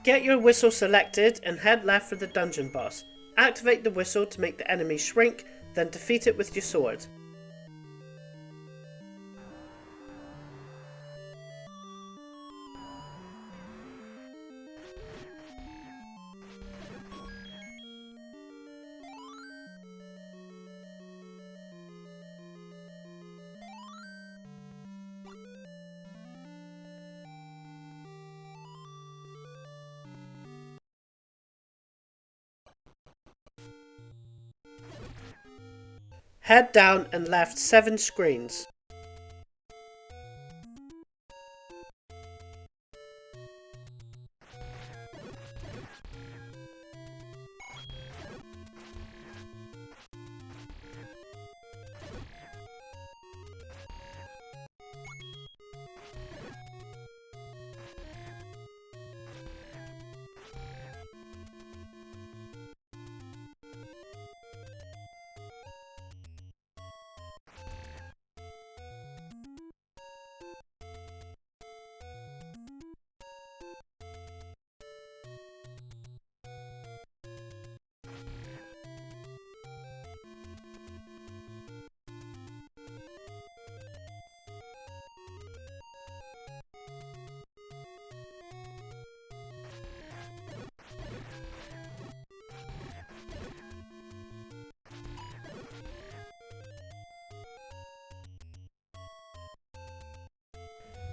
Get your whistle selected and head left for the dungeon boss. Activate the whistle to make the enemy shrink, then defeat it with your sword. Head down and left 7 screens.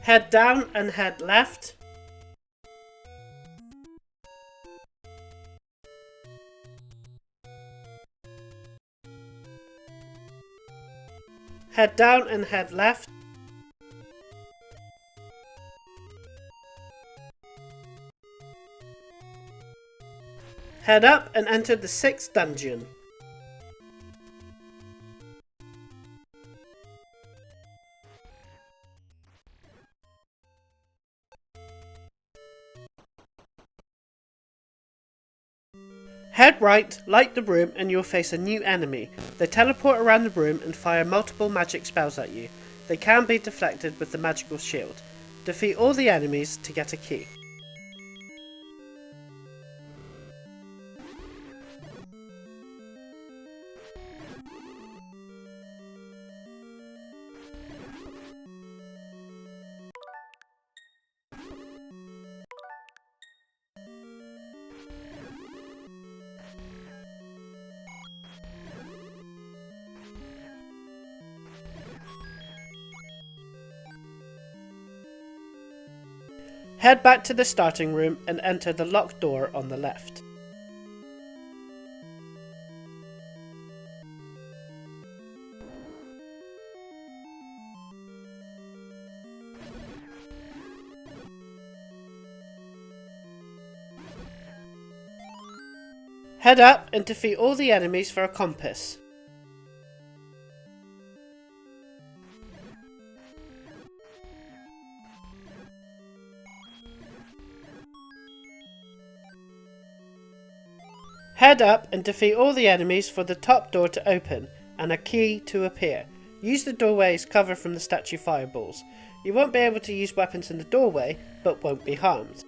Head down and head left. Head down and head left. Head up and enter the 6th dungeon. Head right, light the room, and you'll face a new enemy. They teleport around the room and fire multiple magic spells at you. They can be deflected with the magical shield. Defeat all the enemies to get a key. Head back to the starting room and enter the locked door on the left. Head up and defeat all the enemies for a compass. Head up and defeat all the enemies for the top door to open and a key to appear. Use the doorway's cover from the statue fireballs. You won't be able to use weapons in the doorway, but won't be harmed.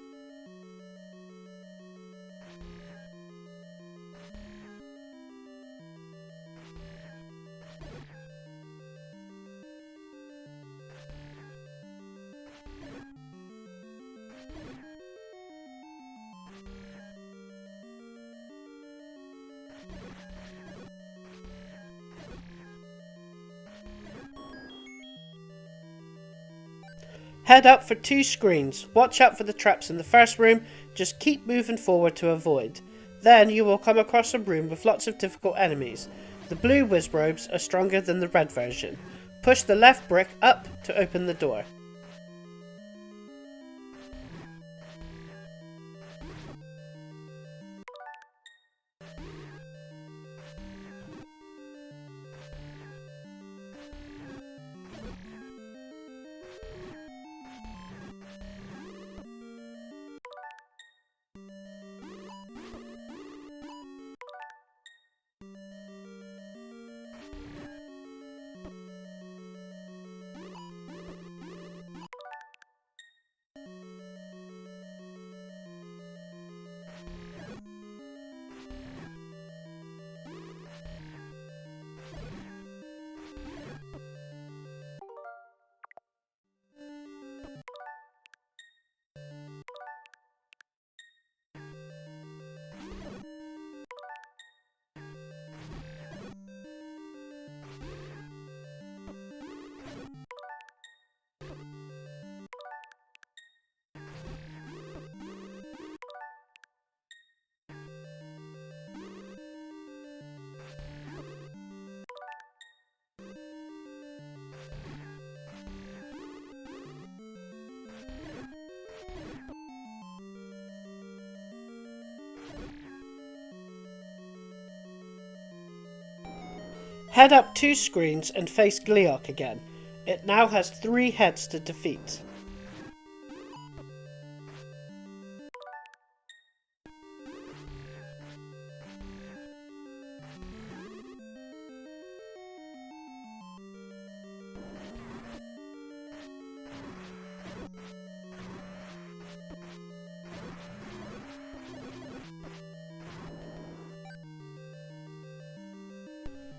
Head up for 2 screens. Watch out for the traps in the first room. Just keep moving forward to avoid. Then you will come across a room with lots of difficult enemies. The blue wizrobes are stronger than the red version. Push the left brick up to open the door. Head up 2 screens and face Gleok again. It now has 3 heads to defeat.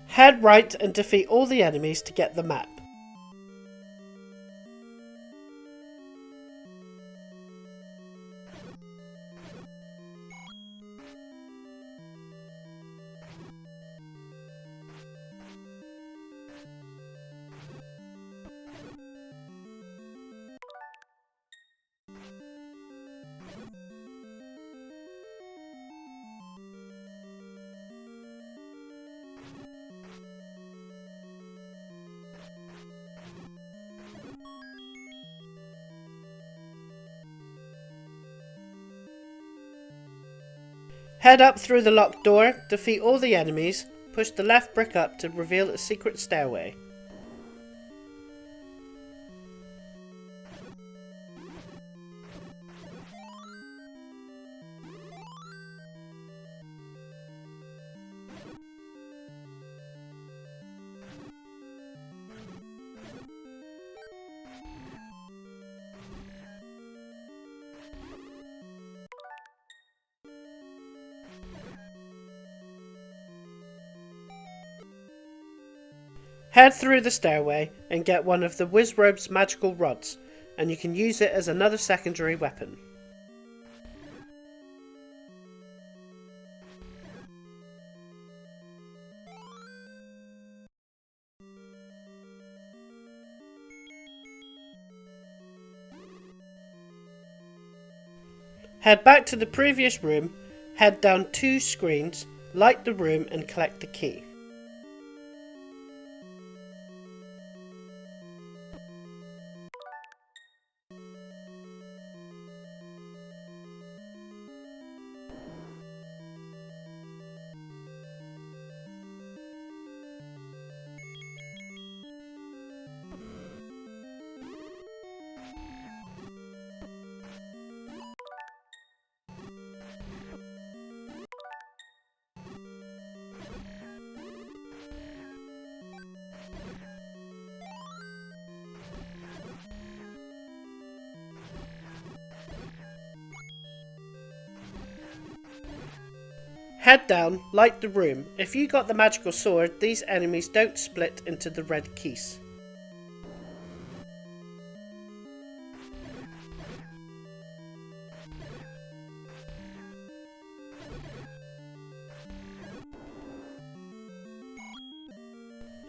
Head right and defeat all the enemies to get the map. Head up through the locked door, defeat all the enemies, push the left brick up to reveal a secret stairway. Head through the stairway and get one of the Wizrobe's magical rods, and you can use it as another secondary weapon. Head back to the previous room, head down 2 screens, light the room and collect the key. Head down, light the room. If you got the magical sword, these enemies don't split into the red keys.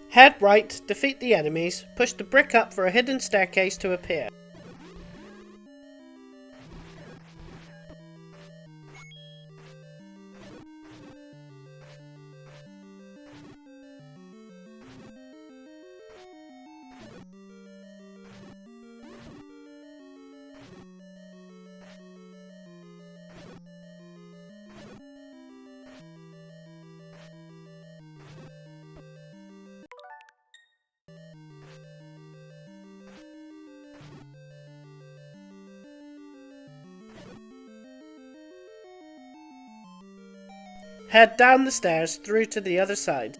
Head right, defeat the enemies, push the brick up for a hidden staircase to appear. Head down the stairs through to the other side.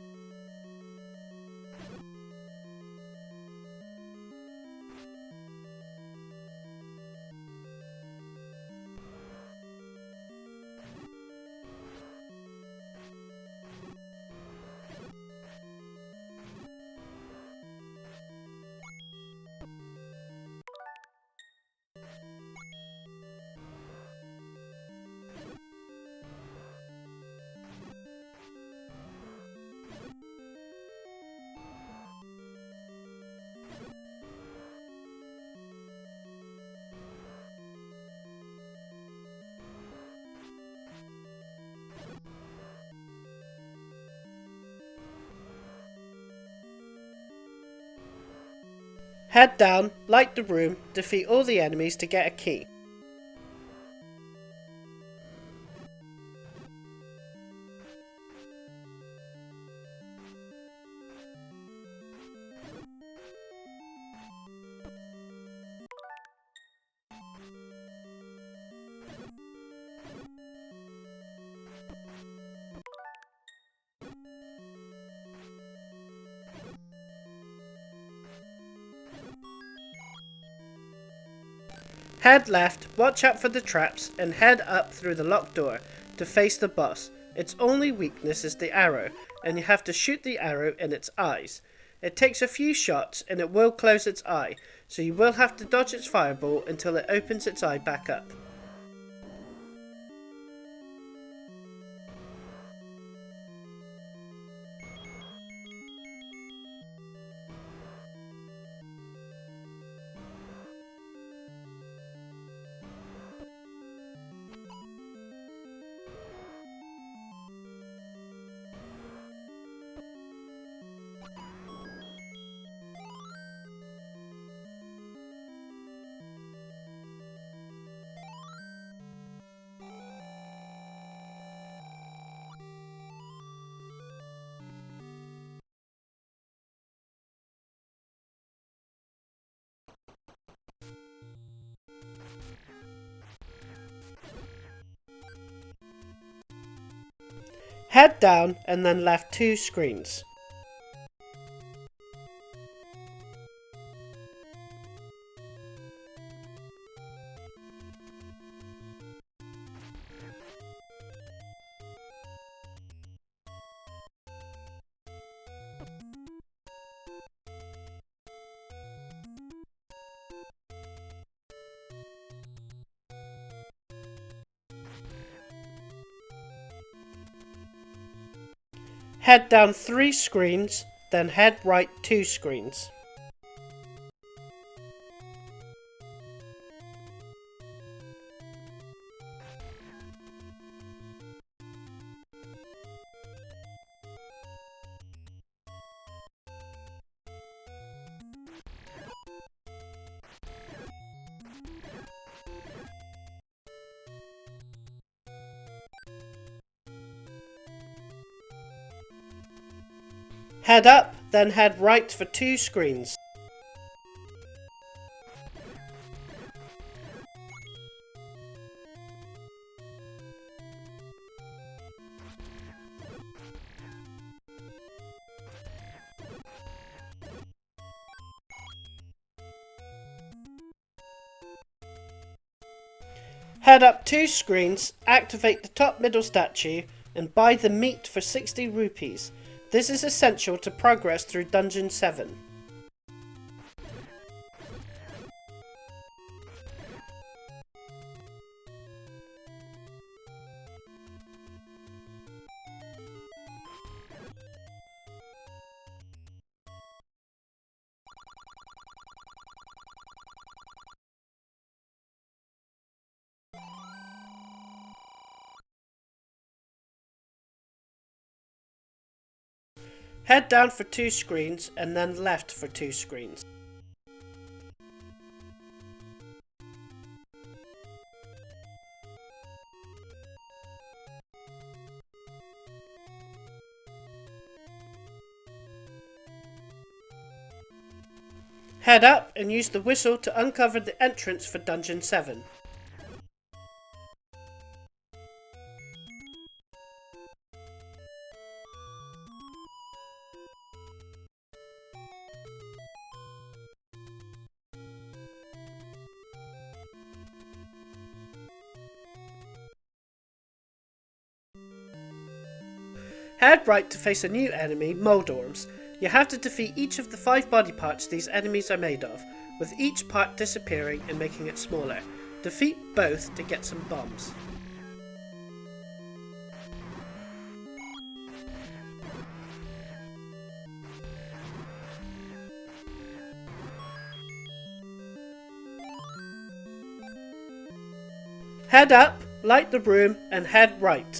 Head down, light the room, defeat all the enemies to get a key. Head left, watch out for the traps, and head up through the locked door to face the boss. Its only weakness is the arrow, and you have to shoot the arrow in its eyes. It takes a few shots and it will close its eye, so you will have to dodge its fireball until it opens its eye back up. Head down and then left 2 screens. Head down 3 screens, then head right 2 screens. Head up, then head right for 2 screens. Head up 2 screens, activate the top middle statue, and buy the meat for 60 rupees. This is essential to progress through Dungeon 7. Head down for 2 screens and then left for 2 screens. Head up and use the whistle to uncover the entrance for Dungeon 7. Head right to face a new enemy, Moldorms. You have to defeat each of the 5 body parts these enemies are made of, with each part disappearing and making it smaller. Defeat both to get some bombs. Head up, light the room, and head right.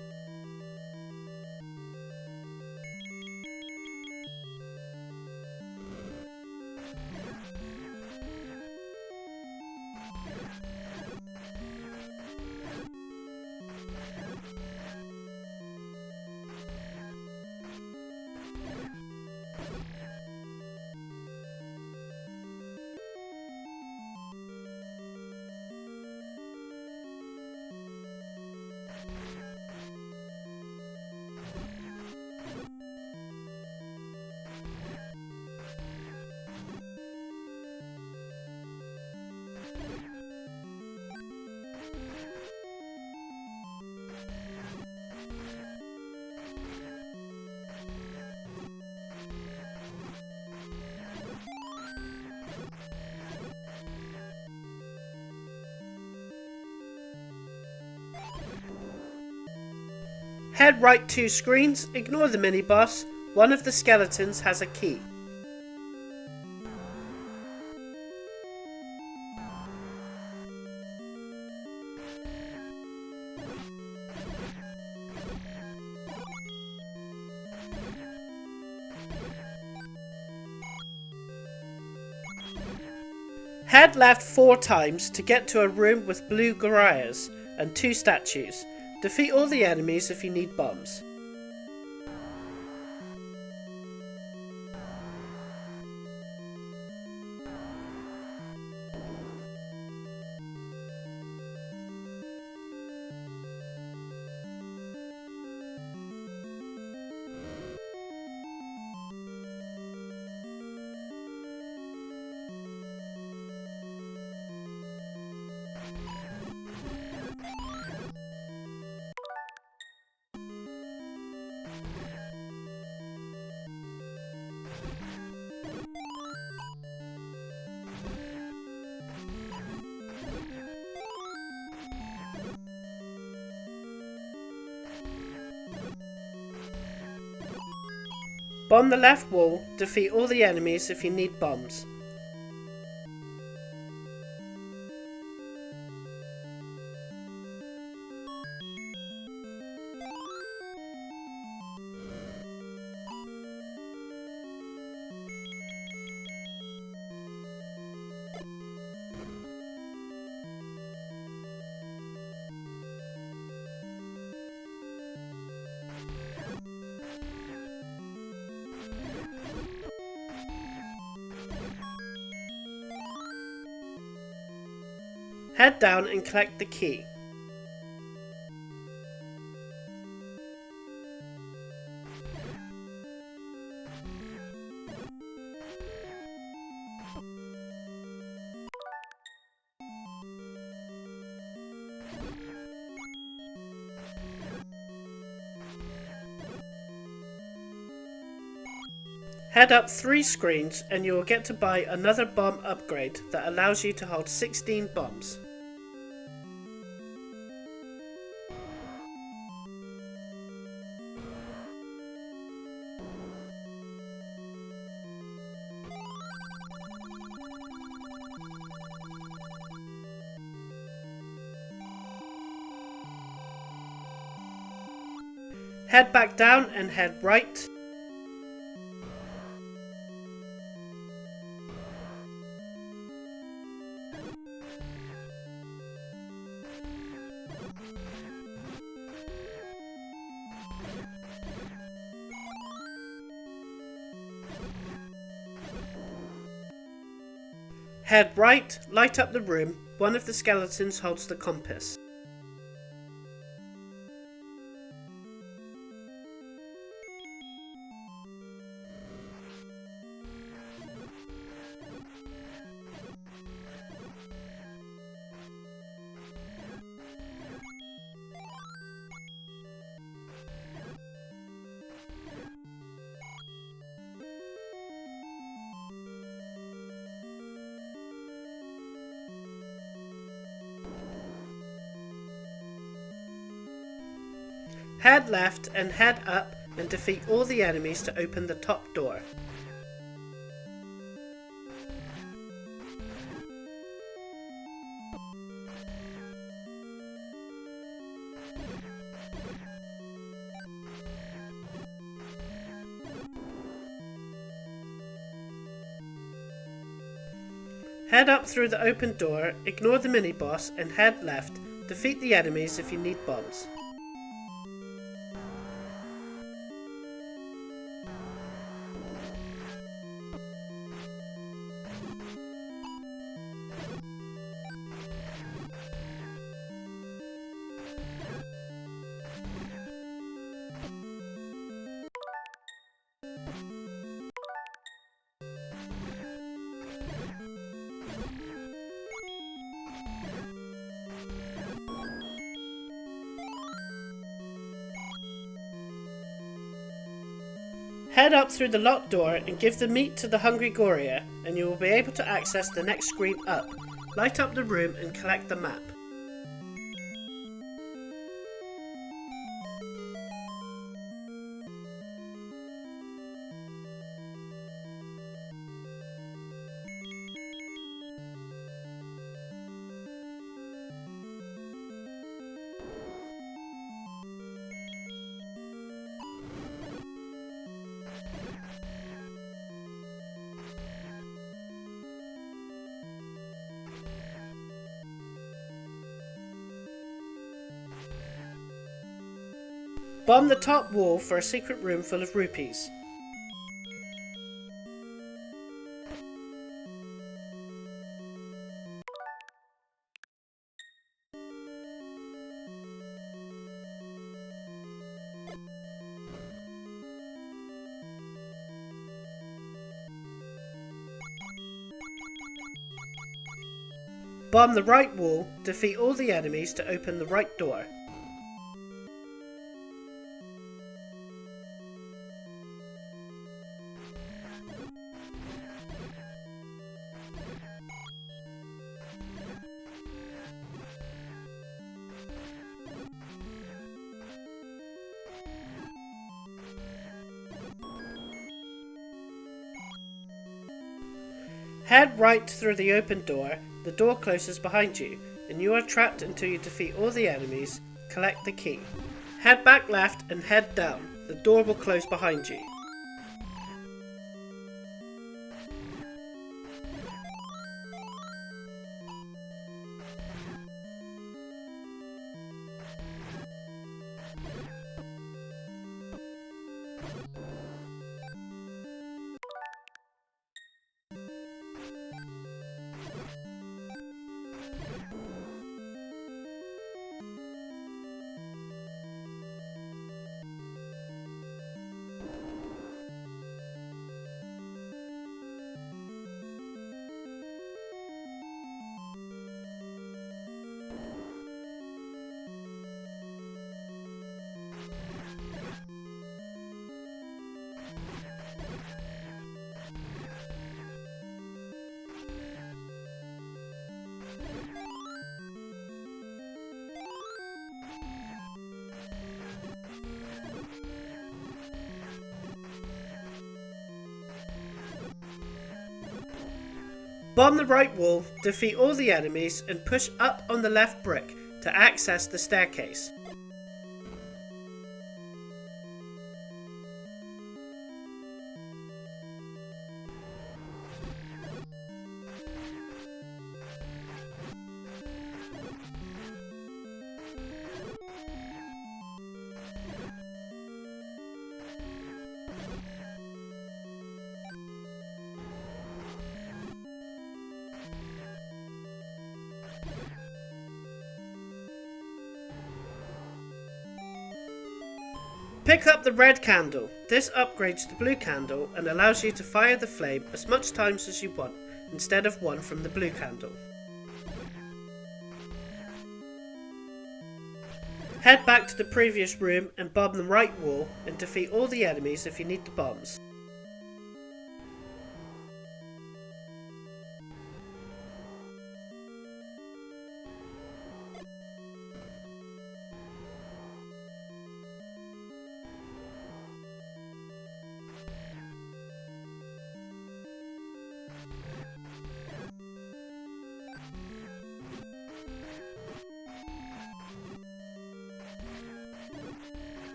Head right 2 screens, ignore the mini-boss. One of the skeletons has a key. Head left 4 times to get to a room with blue Gorias and 2 statues. Defeat all the enemies if you need bombs. Bomb the left wall, defeat all the enemies if you need bombs. Head down and collect the key. Head up 3 screens and you will get to buy another bomb upgrade that allows you to hold 16 bombs. Head back down and head right. Head right, light up the room. One of the skeletons holds the compass. Head left and head up and defeat all the enemies to open the top door. Head up through the open door, ignore the mini-boss and head left. Defeat the enemies if you need bombs. Head up through the locked door and give the meat to the hungry Goria, and you will be able to access the next screen up. Light up the room and collect the map. Bomb the top wall for a secret room full of rupees. Bomb the right wall, defeat all the enemies to open the right door. Head right through the open door, the door closes behind you, and you are trapped until you defeat all the enemies, collect the key. Head back left and head down, the door will close behind you. Bomb the right wall, defeat all the enemies, and push up on the left brick to access the staircase. Pick up the red candle. This upgrades the blue candle and allows you to fire the flame as much times as you want, instead of one from the blue candle. Head back to the previous room and bomb the right wall and defeat all the enemies if you need the bombs.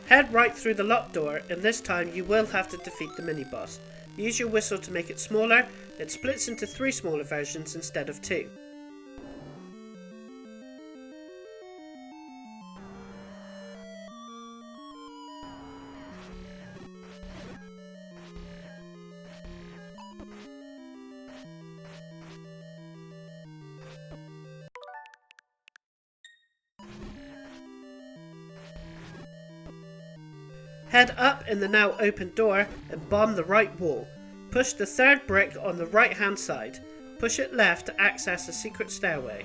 Head right through the locked door, and this time you will have to defeat the mini-boss. Use your whistle to make it smaller. It splits into 3 smaller versions instead of 2. Head up in the now open door and bomb the right wall. Push the 3rd brick on the right hand side. Push it left to access a secret stairway.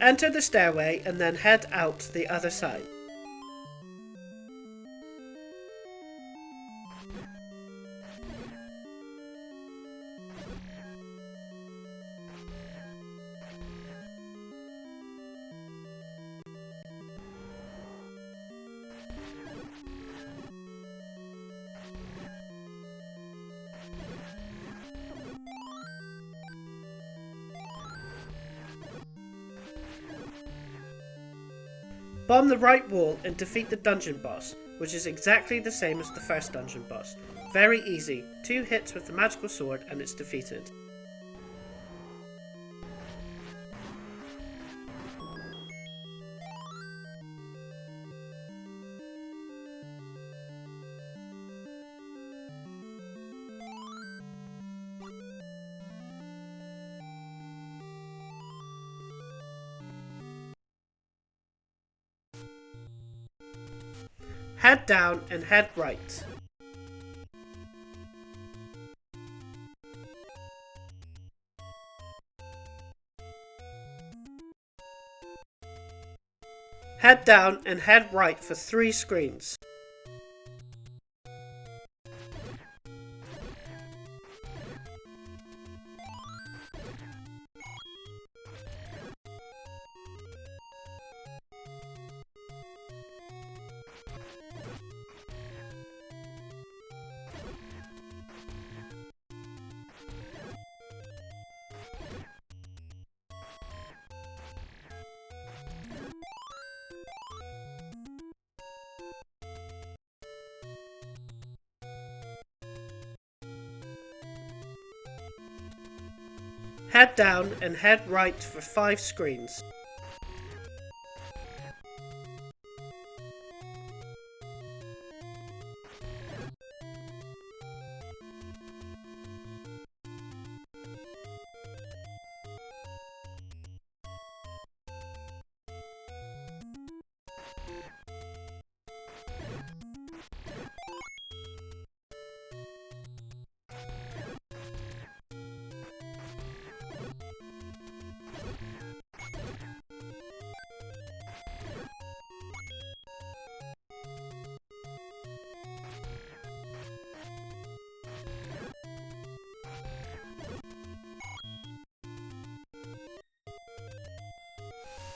Enter the stairway and then head out the other side. Bomb the right wall and defeat the dungeon boss, which is exactly the same as the first dungeon boss. Very easy, 2 hits with the magical sword and it's defeated. Head down and head right. Head down and head right for 3 screens. Head down and head right for 5 screens.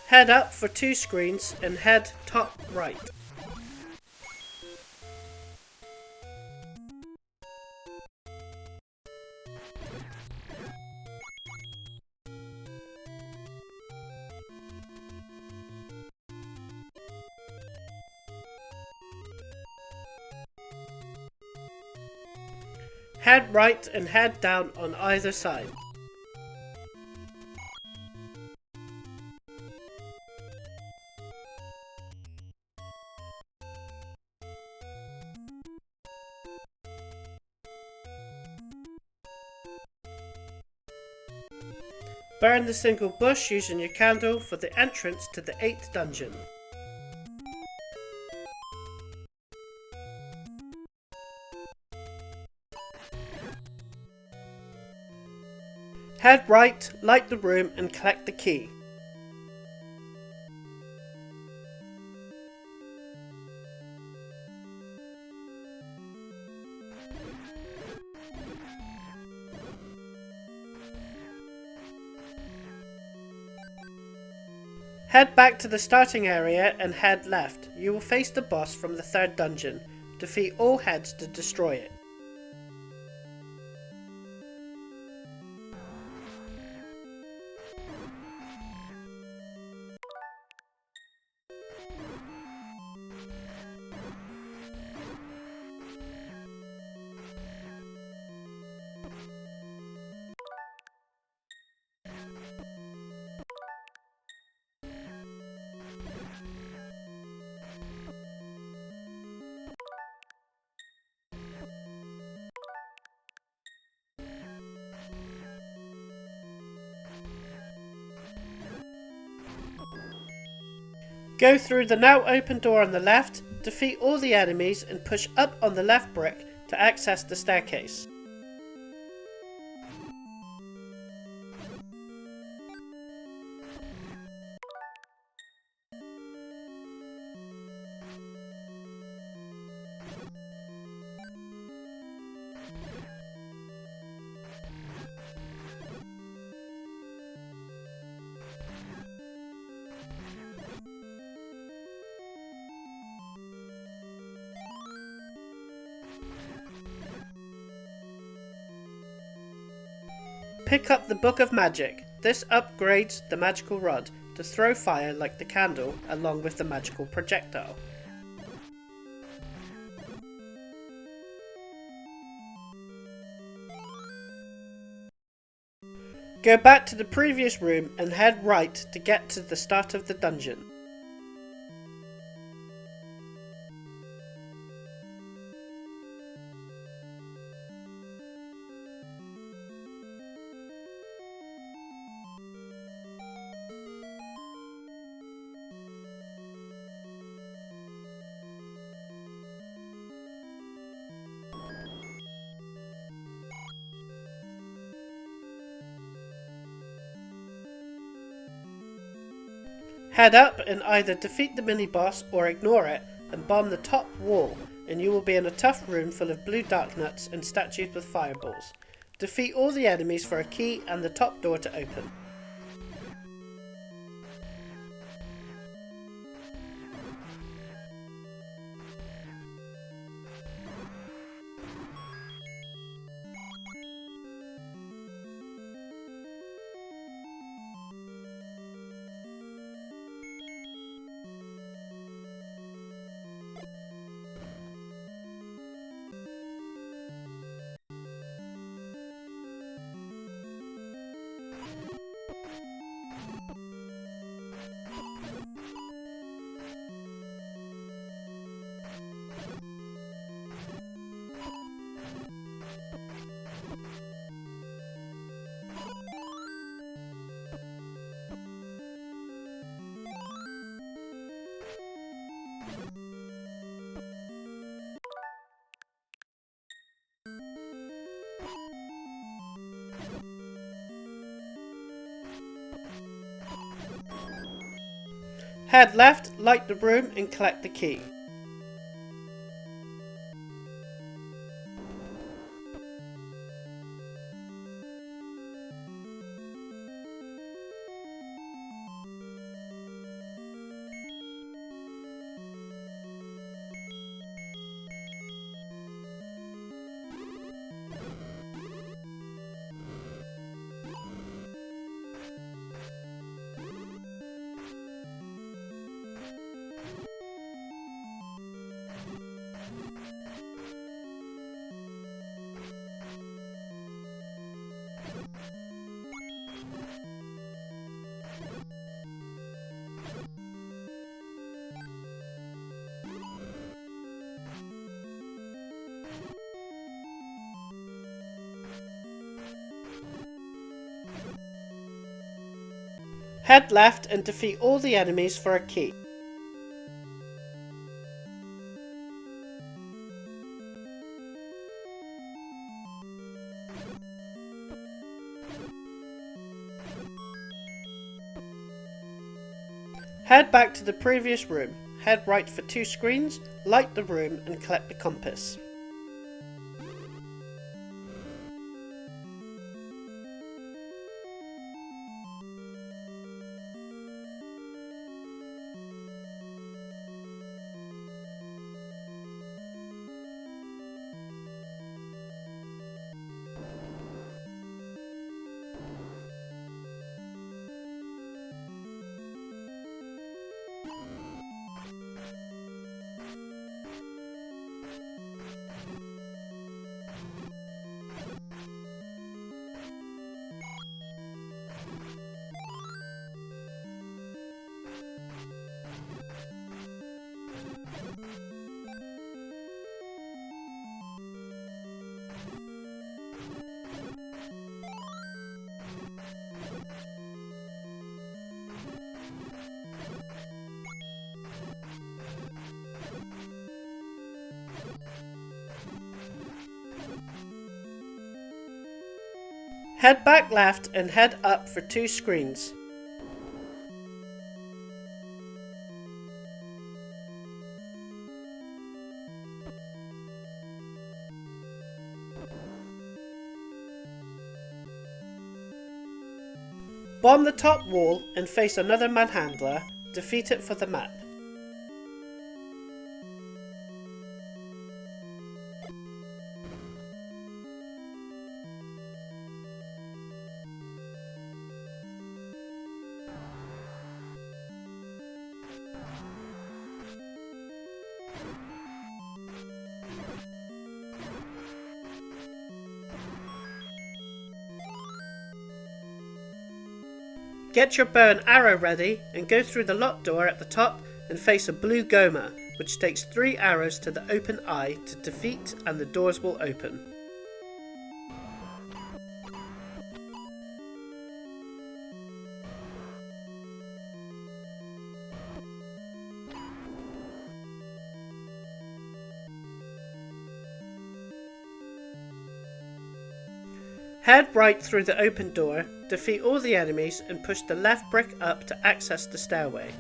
Head up for 2 screens and head top right. Head right and head down on either side. Burn the single bush using your candle for the entrance to the 8th dungeon. Head right, light the room and collect the key. Head back to the starting area and head left. You will face the boss from the 3rd dungeon. Defeat all heads to destroy it. Go through the now open door on the left, defeat all the enemies and push up on the left brick to access the staircase. Pick up the Book of Magic. This upgrades the magical rod to throw fire like the candle along with the magical projectile. Go back to the previous room and head right to get to the start of the dungeon. Head up and either defeat the mini-boss or ignore it and bomb the top wall, and you will be in a tough room full of blue dark nuts and statues with fireballs. Defeat all the enemies for a key and the top door to open. Head left, light the room and collect the key. Head left and defeat all the enemies for a key. Head back to the previous room. Head right for 2 screens, light the room and collect the compass. Head back left and head up for 2 screens. Bomb the top wall and face another manhandler, defeat it for the map. Get your bow and arrow ready and go through the locked door at the top and face a blue Goma, which takes 3 arrows to the open eye to defeat, and the doors will open. Head right through the open door, defeat all the enemies and push the left brick up to access the stairway.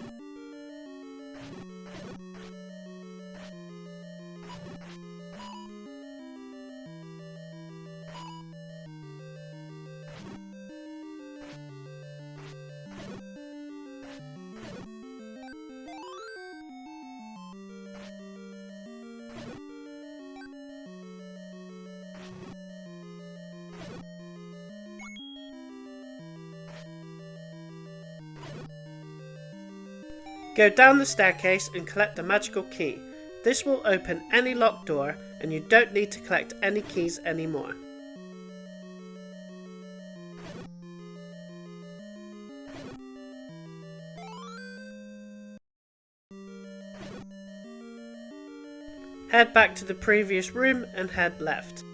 Go down the staircase and collect the magical key. This will open any locked door and you don't need to collect any keys anymore. Head back to the previous room and head left.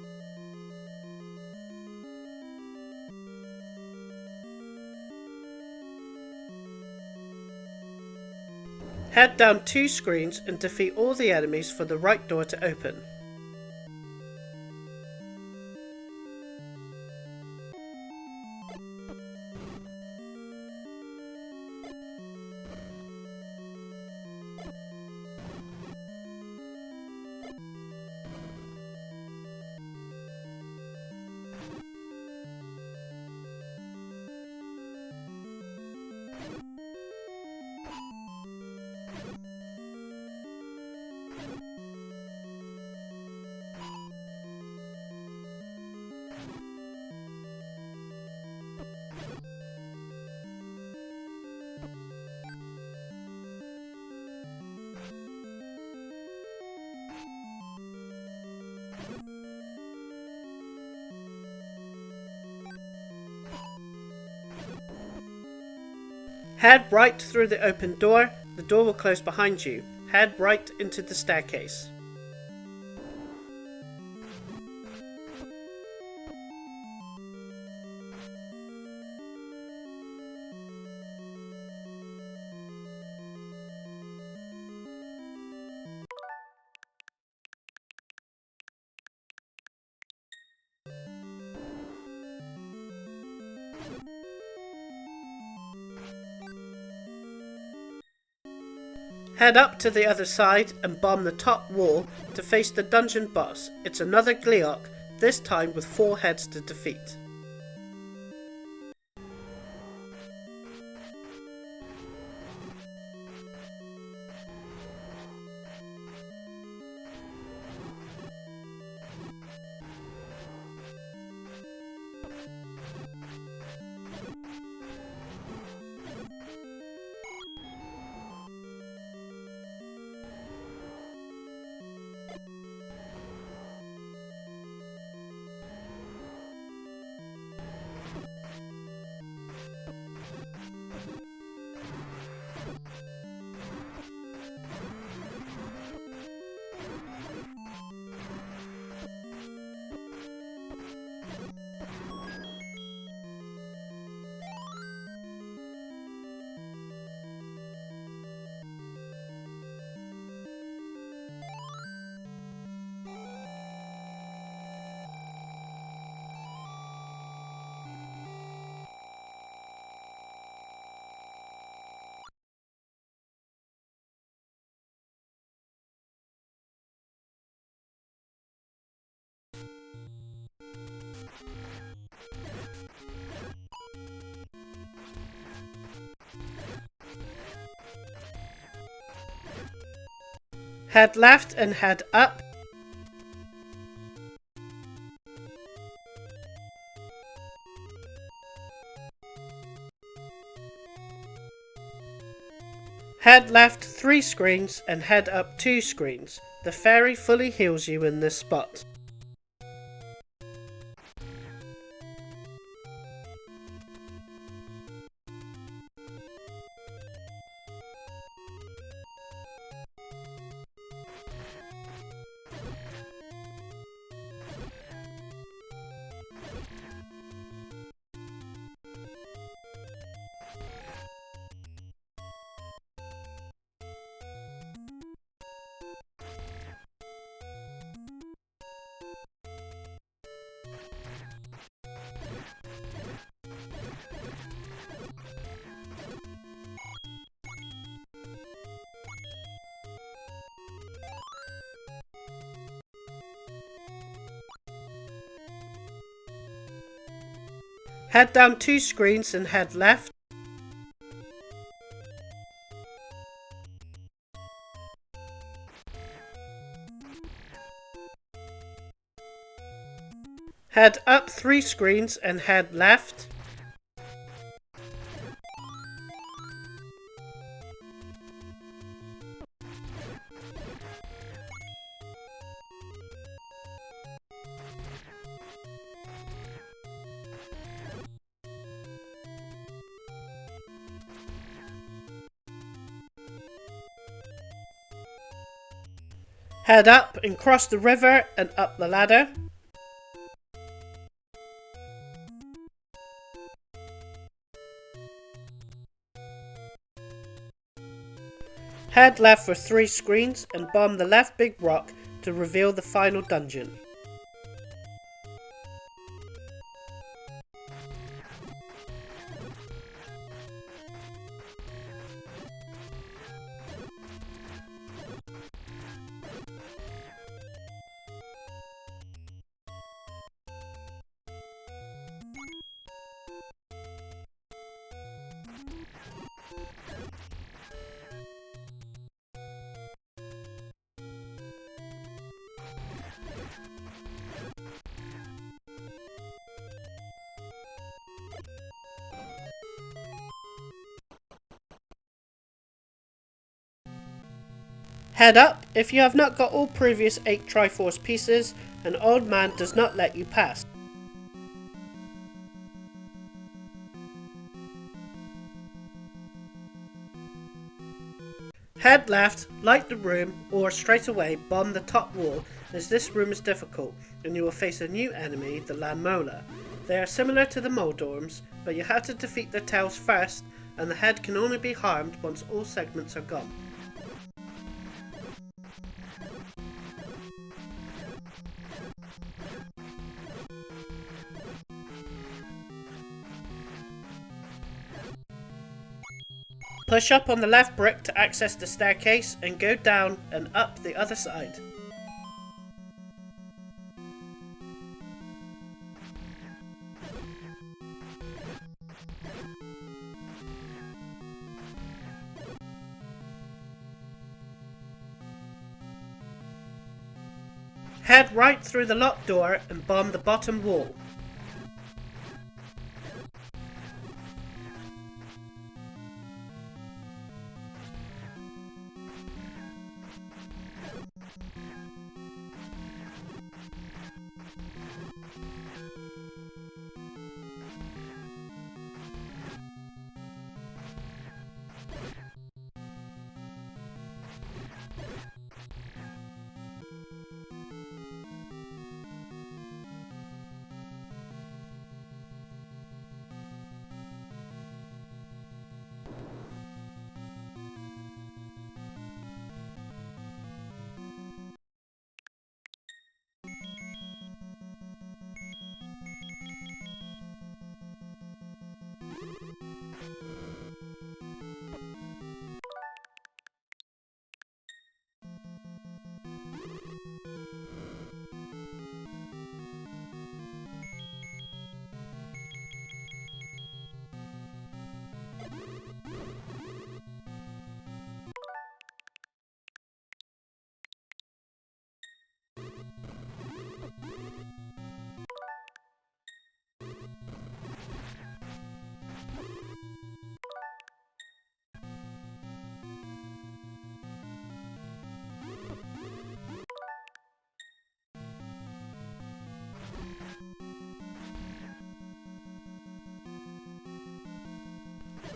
Head down 2 screens and defeat all the enemies for the right door to open. Head right through the open door, the door will close behind you. Head right into the staircase. Head up to the other side and bomb the top wall to face the dungeon boss. It's another Gleeok, this time with 4 heads to defeat. Head left and head up. Head left 3 screens and head up 2 screens. The fairy fully heals you in this spot. Head down 2 screens and head left. Head up 3 screens and head left. Head up and cross the river and up the ladder. Head left for 3 screens and bomb the left big rock to reveal the final dungeon. Head up if you have not got all previous 8 Triforce pieces, an old man does not let you pass. Head left, light the room, or straight away bomb the top wall, as this room is difficult and you will face a new enemy, the Landmola. They are similar to the Moldorms, but you have to defeat their tails first, and the head can only be harmed once all segments are gone. Push up on the left brick to access the staircase and go down and up the other side. Head right through the locked door and bomb the bottom wall.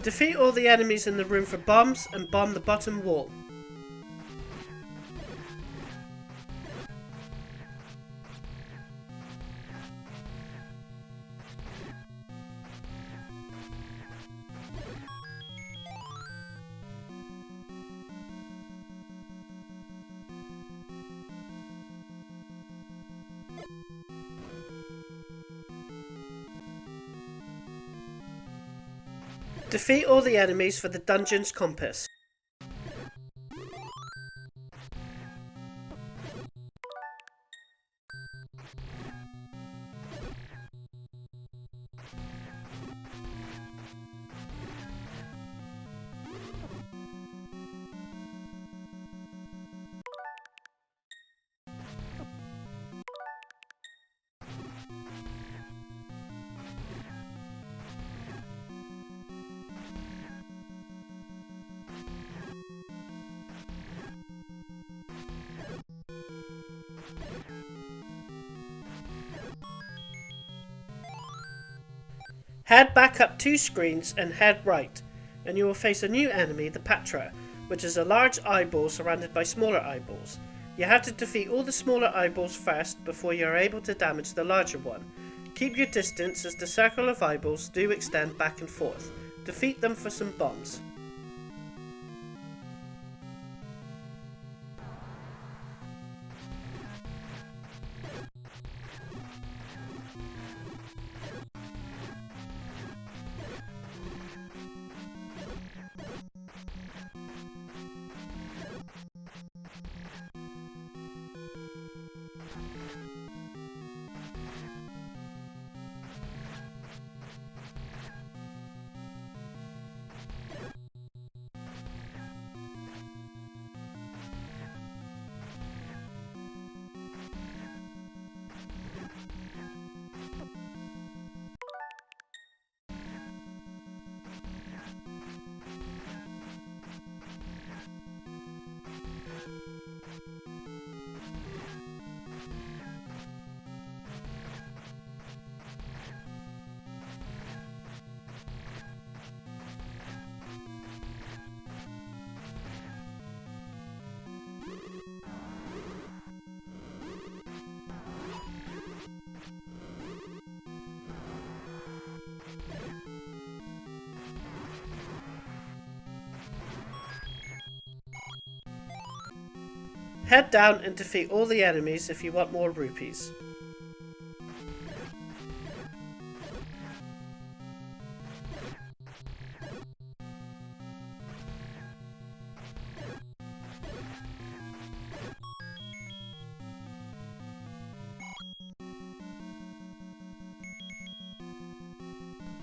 Defeat all the enemies in the room for bombs and bomb the bottom wall. Defeat all the enemies for the dungeon's compass. Head back up 2 screens and head right, and you will face a new enemy, the Patra, which is a large eyeball surrounded by smaller eyeballs. You have to defeat all the smaller eyeballs first before you are able to damage the larger one. Keep your distance as the circle of eyeballs do extend back and forth. Defeat them for some bombs. Head down and defeat all the enemies if you want more rupees.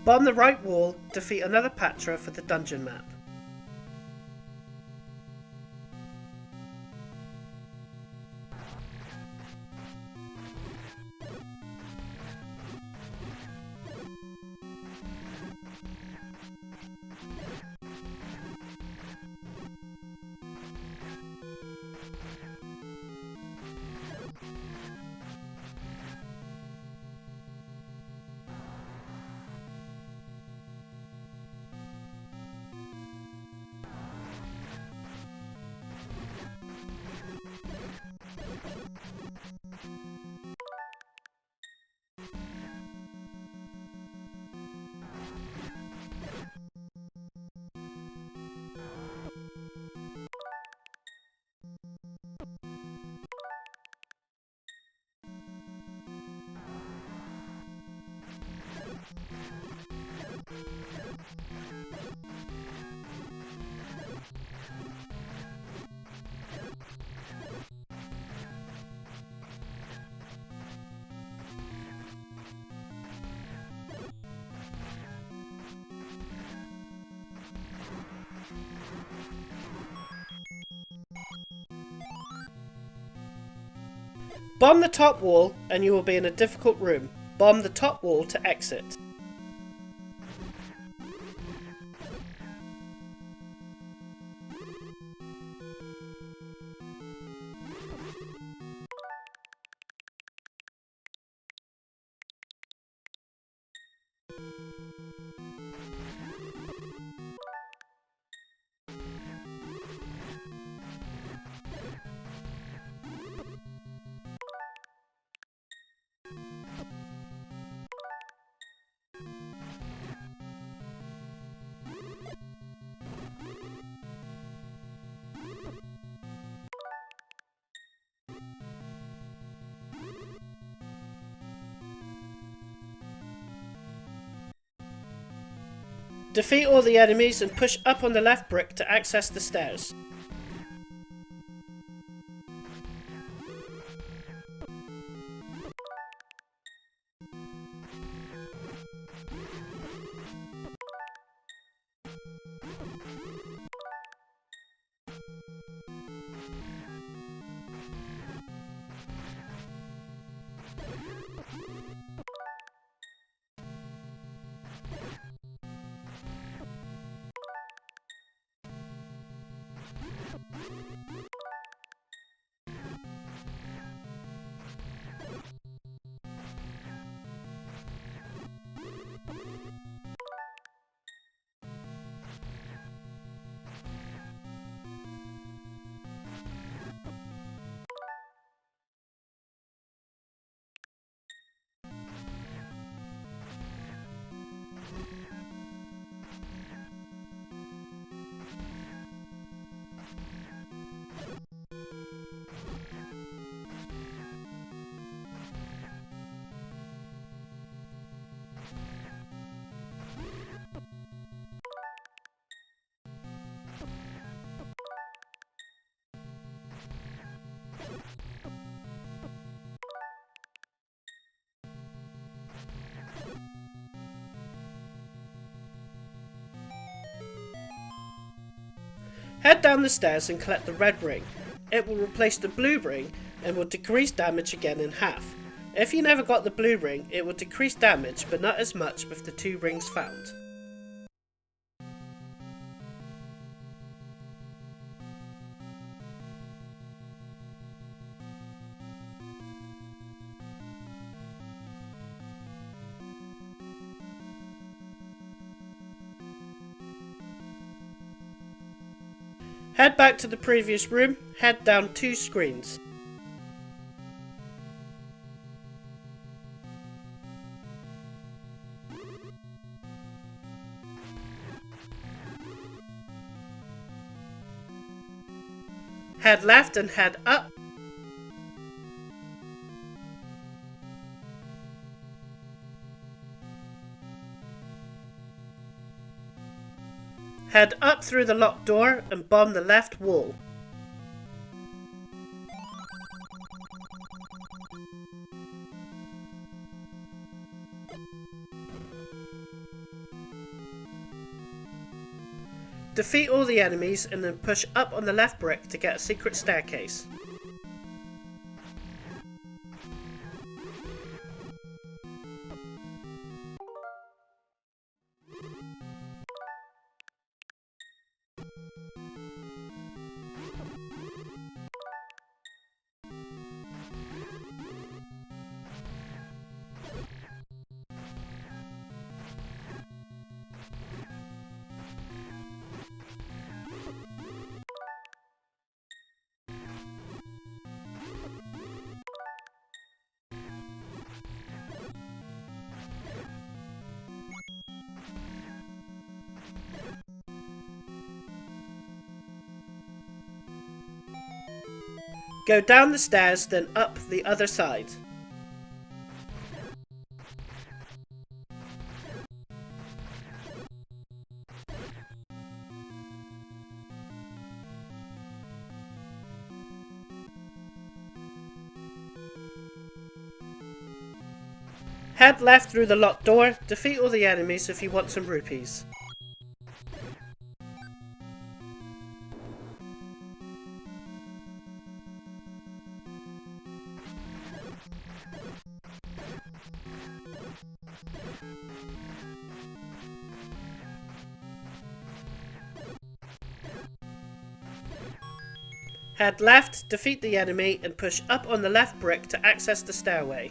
Bomb the right wall, defeat another Patra for the dungeon map. Bomb the top wall and you will be in a difficult room. Bomb the top wall to exit. Defeat all the enemies and push up on the left brick to access the stairs. Head down the stairs and collect the red ring. It will replace the blue ring and will decrease damage again in half. If you never got the blue ring, it will decrease damage but not as much with the 2 rings found. Head back to the previous room, head down 2 screens. Head left and head up. Head up through the locked door and bomb the left wall. Defeat all the enemies and then push up on the left brick to get a secret staircase. Go down the stairs, then up the other side. Head left through the locked door, defeat all the enemies if you want some rupees. Head left, defeat the enemy, and push up on the left brick to access the stairway.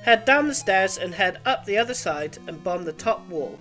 Head down the stairs and head up the other side and bomb the top wall.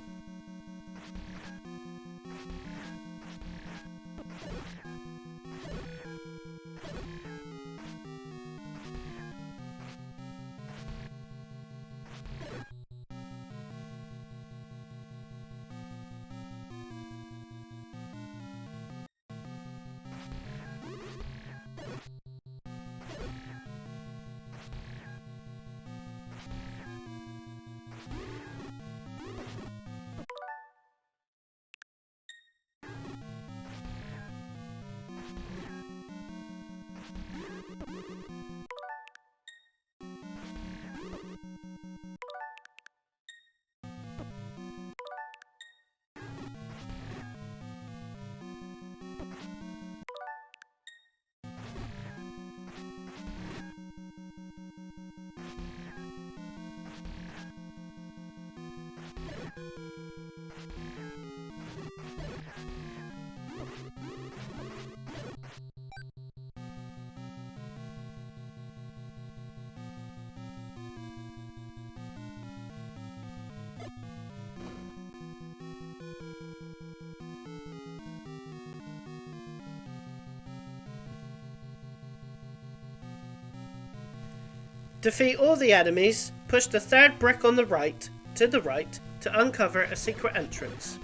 Defeat all the enemies, push the third brick on the right to uncover a secret entrance.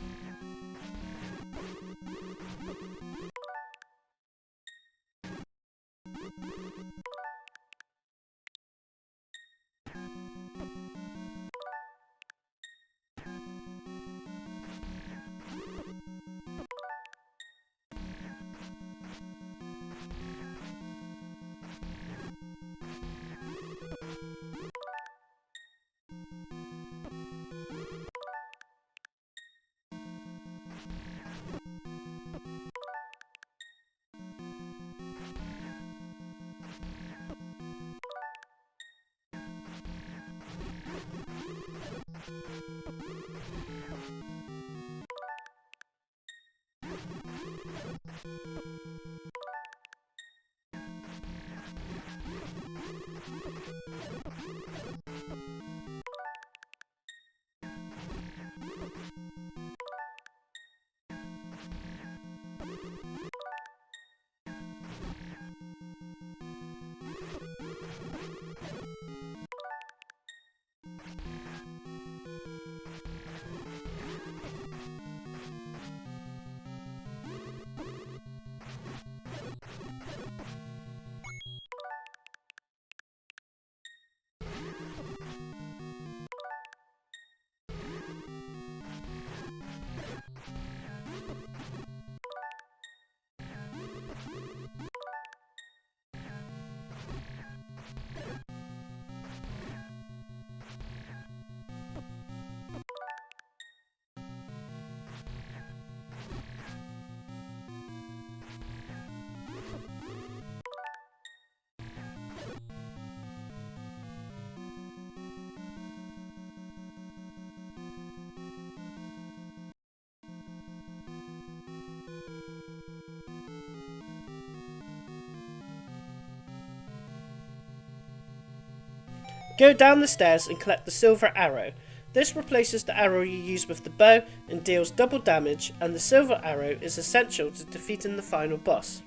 Go down the stairs and collect the silver arrow. This replaces the arrow you use with the bow and deals double damage, and the silver arrow is essential to defeating the final boss.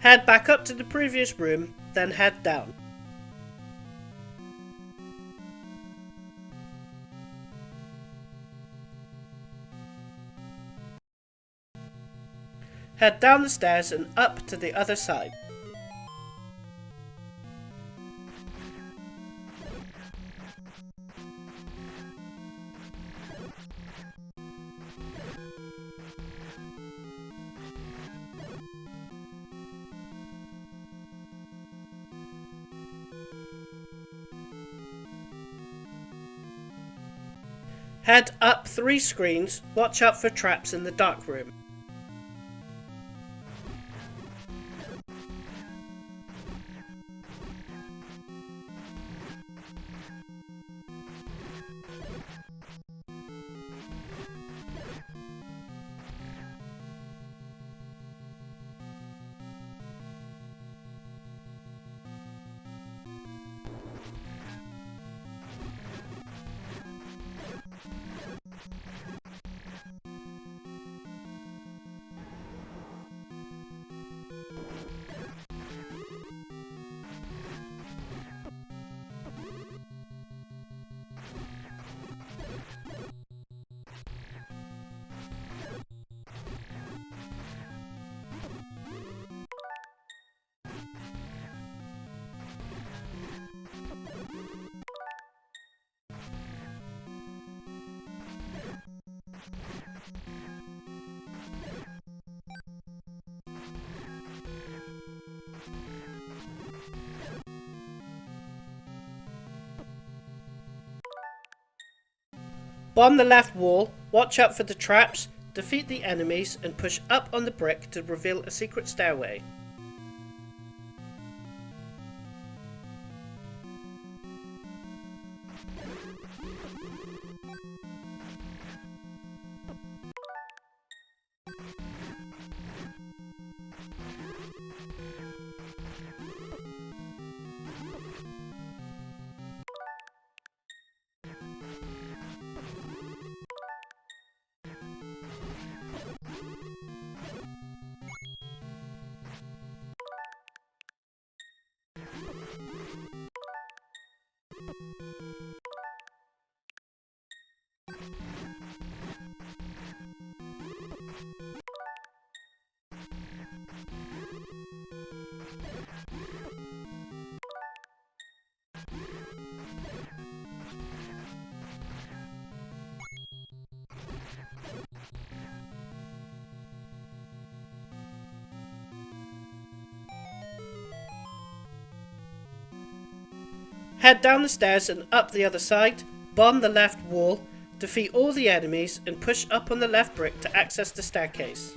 Head back up to the previous room, then head down. Head down the stairs and up to the other side. Head up 3 screens, watch out for traps in the dark room. Bomb the left wall, watch out for the traps, defeat the enemies, and push up on the brick to reveal a secret stairway. Head down the stairs and up the other side, bomb the left wall, defeat all the enemies and push up on the left brick to access the staircase.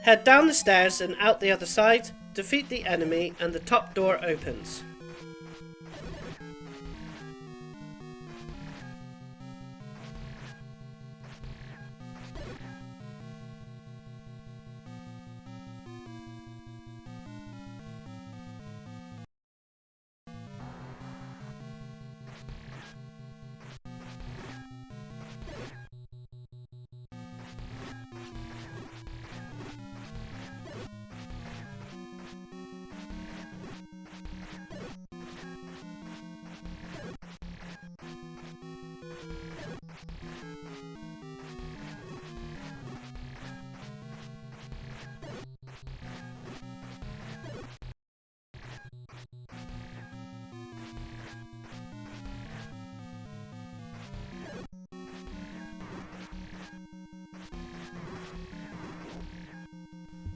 Head down the stairs and out the other side, defeat the enemy and the top door opens.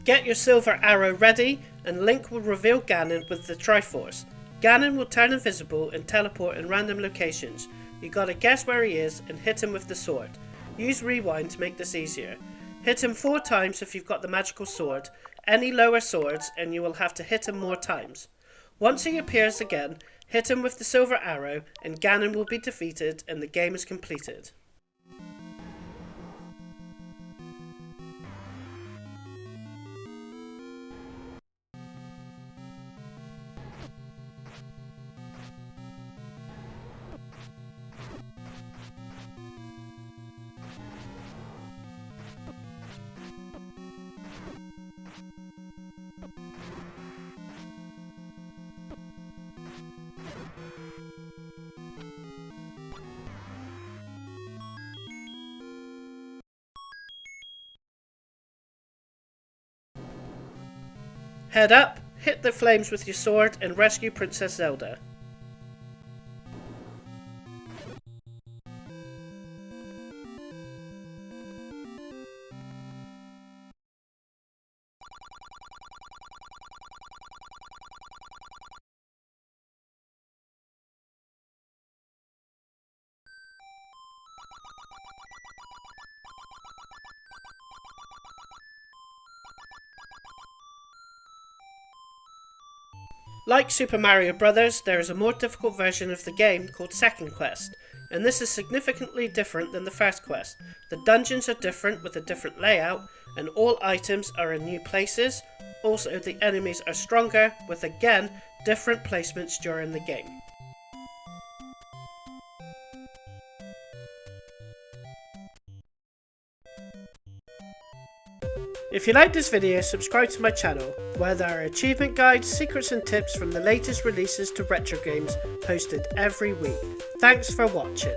Get your silver arrow ready, and Link will reveal Ganon with the Triforce. Ganon will turn invisible and teleport in random locations. You gotta guess where he is and hit him with the sword. Use rewind to make this easier. Hit him 4 times if you've got the magical sword, any lower swords, and you will have to hit him more times. Once he appears again, hit him with the silver arrow and Ganon will be defeated and the game is completed. Head up, hit the flames with your sword, and rescue Princess Zelda. Like Super Mario Bros., there is a more difficult version of the game called Second Quest, and this is significantly different than the first quest. The dungeons are different with a different layout, and all items are in new places. Also, the enemies are stronger, with again, different placements during the game. If you like this video, subscribe to my channel, where there are achievement guides, secrets and tips from the latest releases to retro games posted every week. Thanks for watching.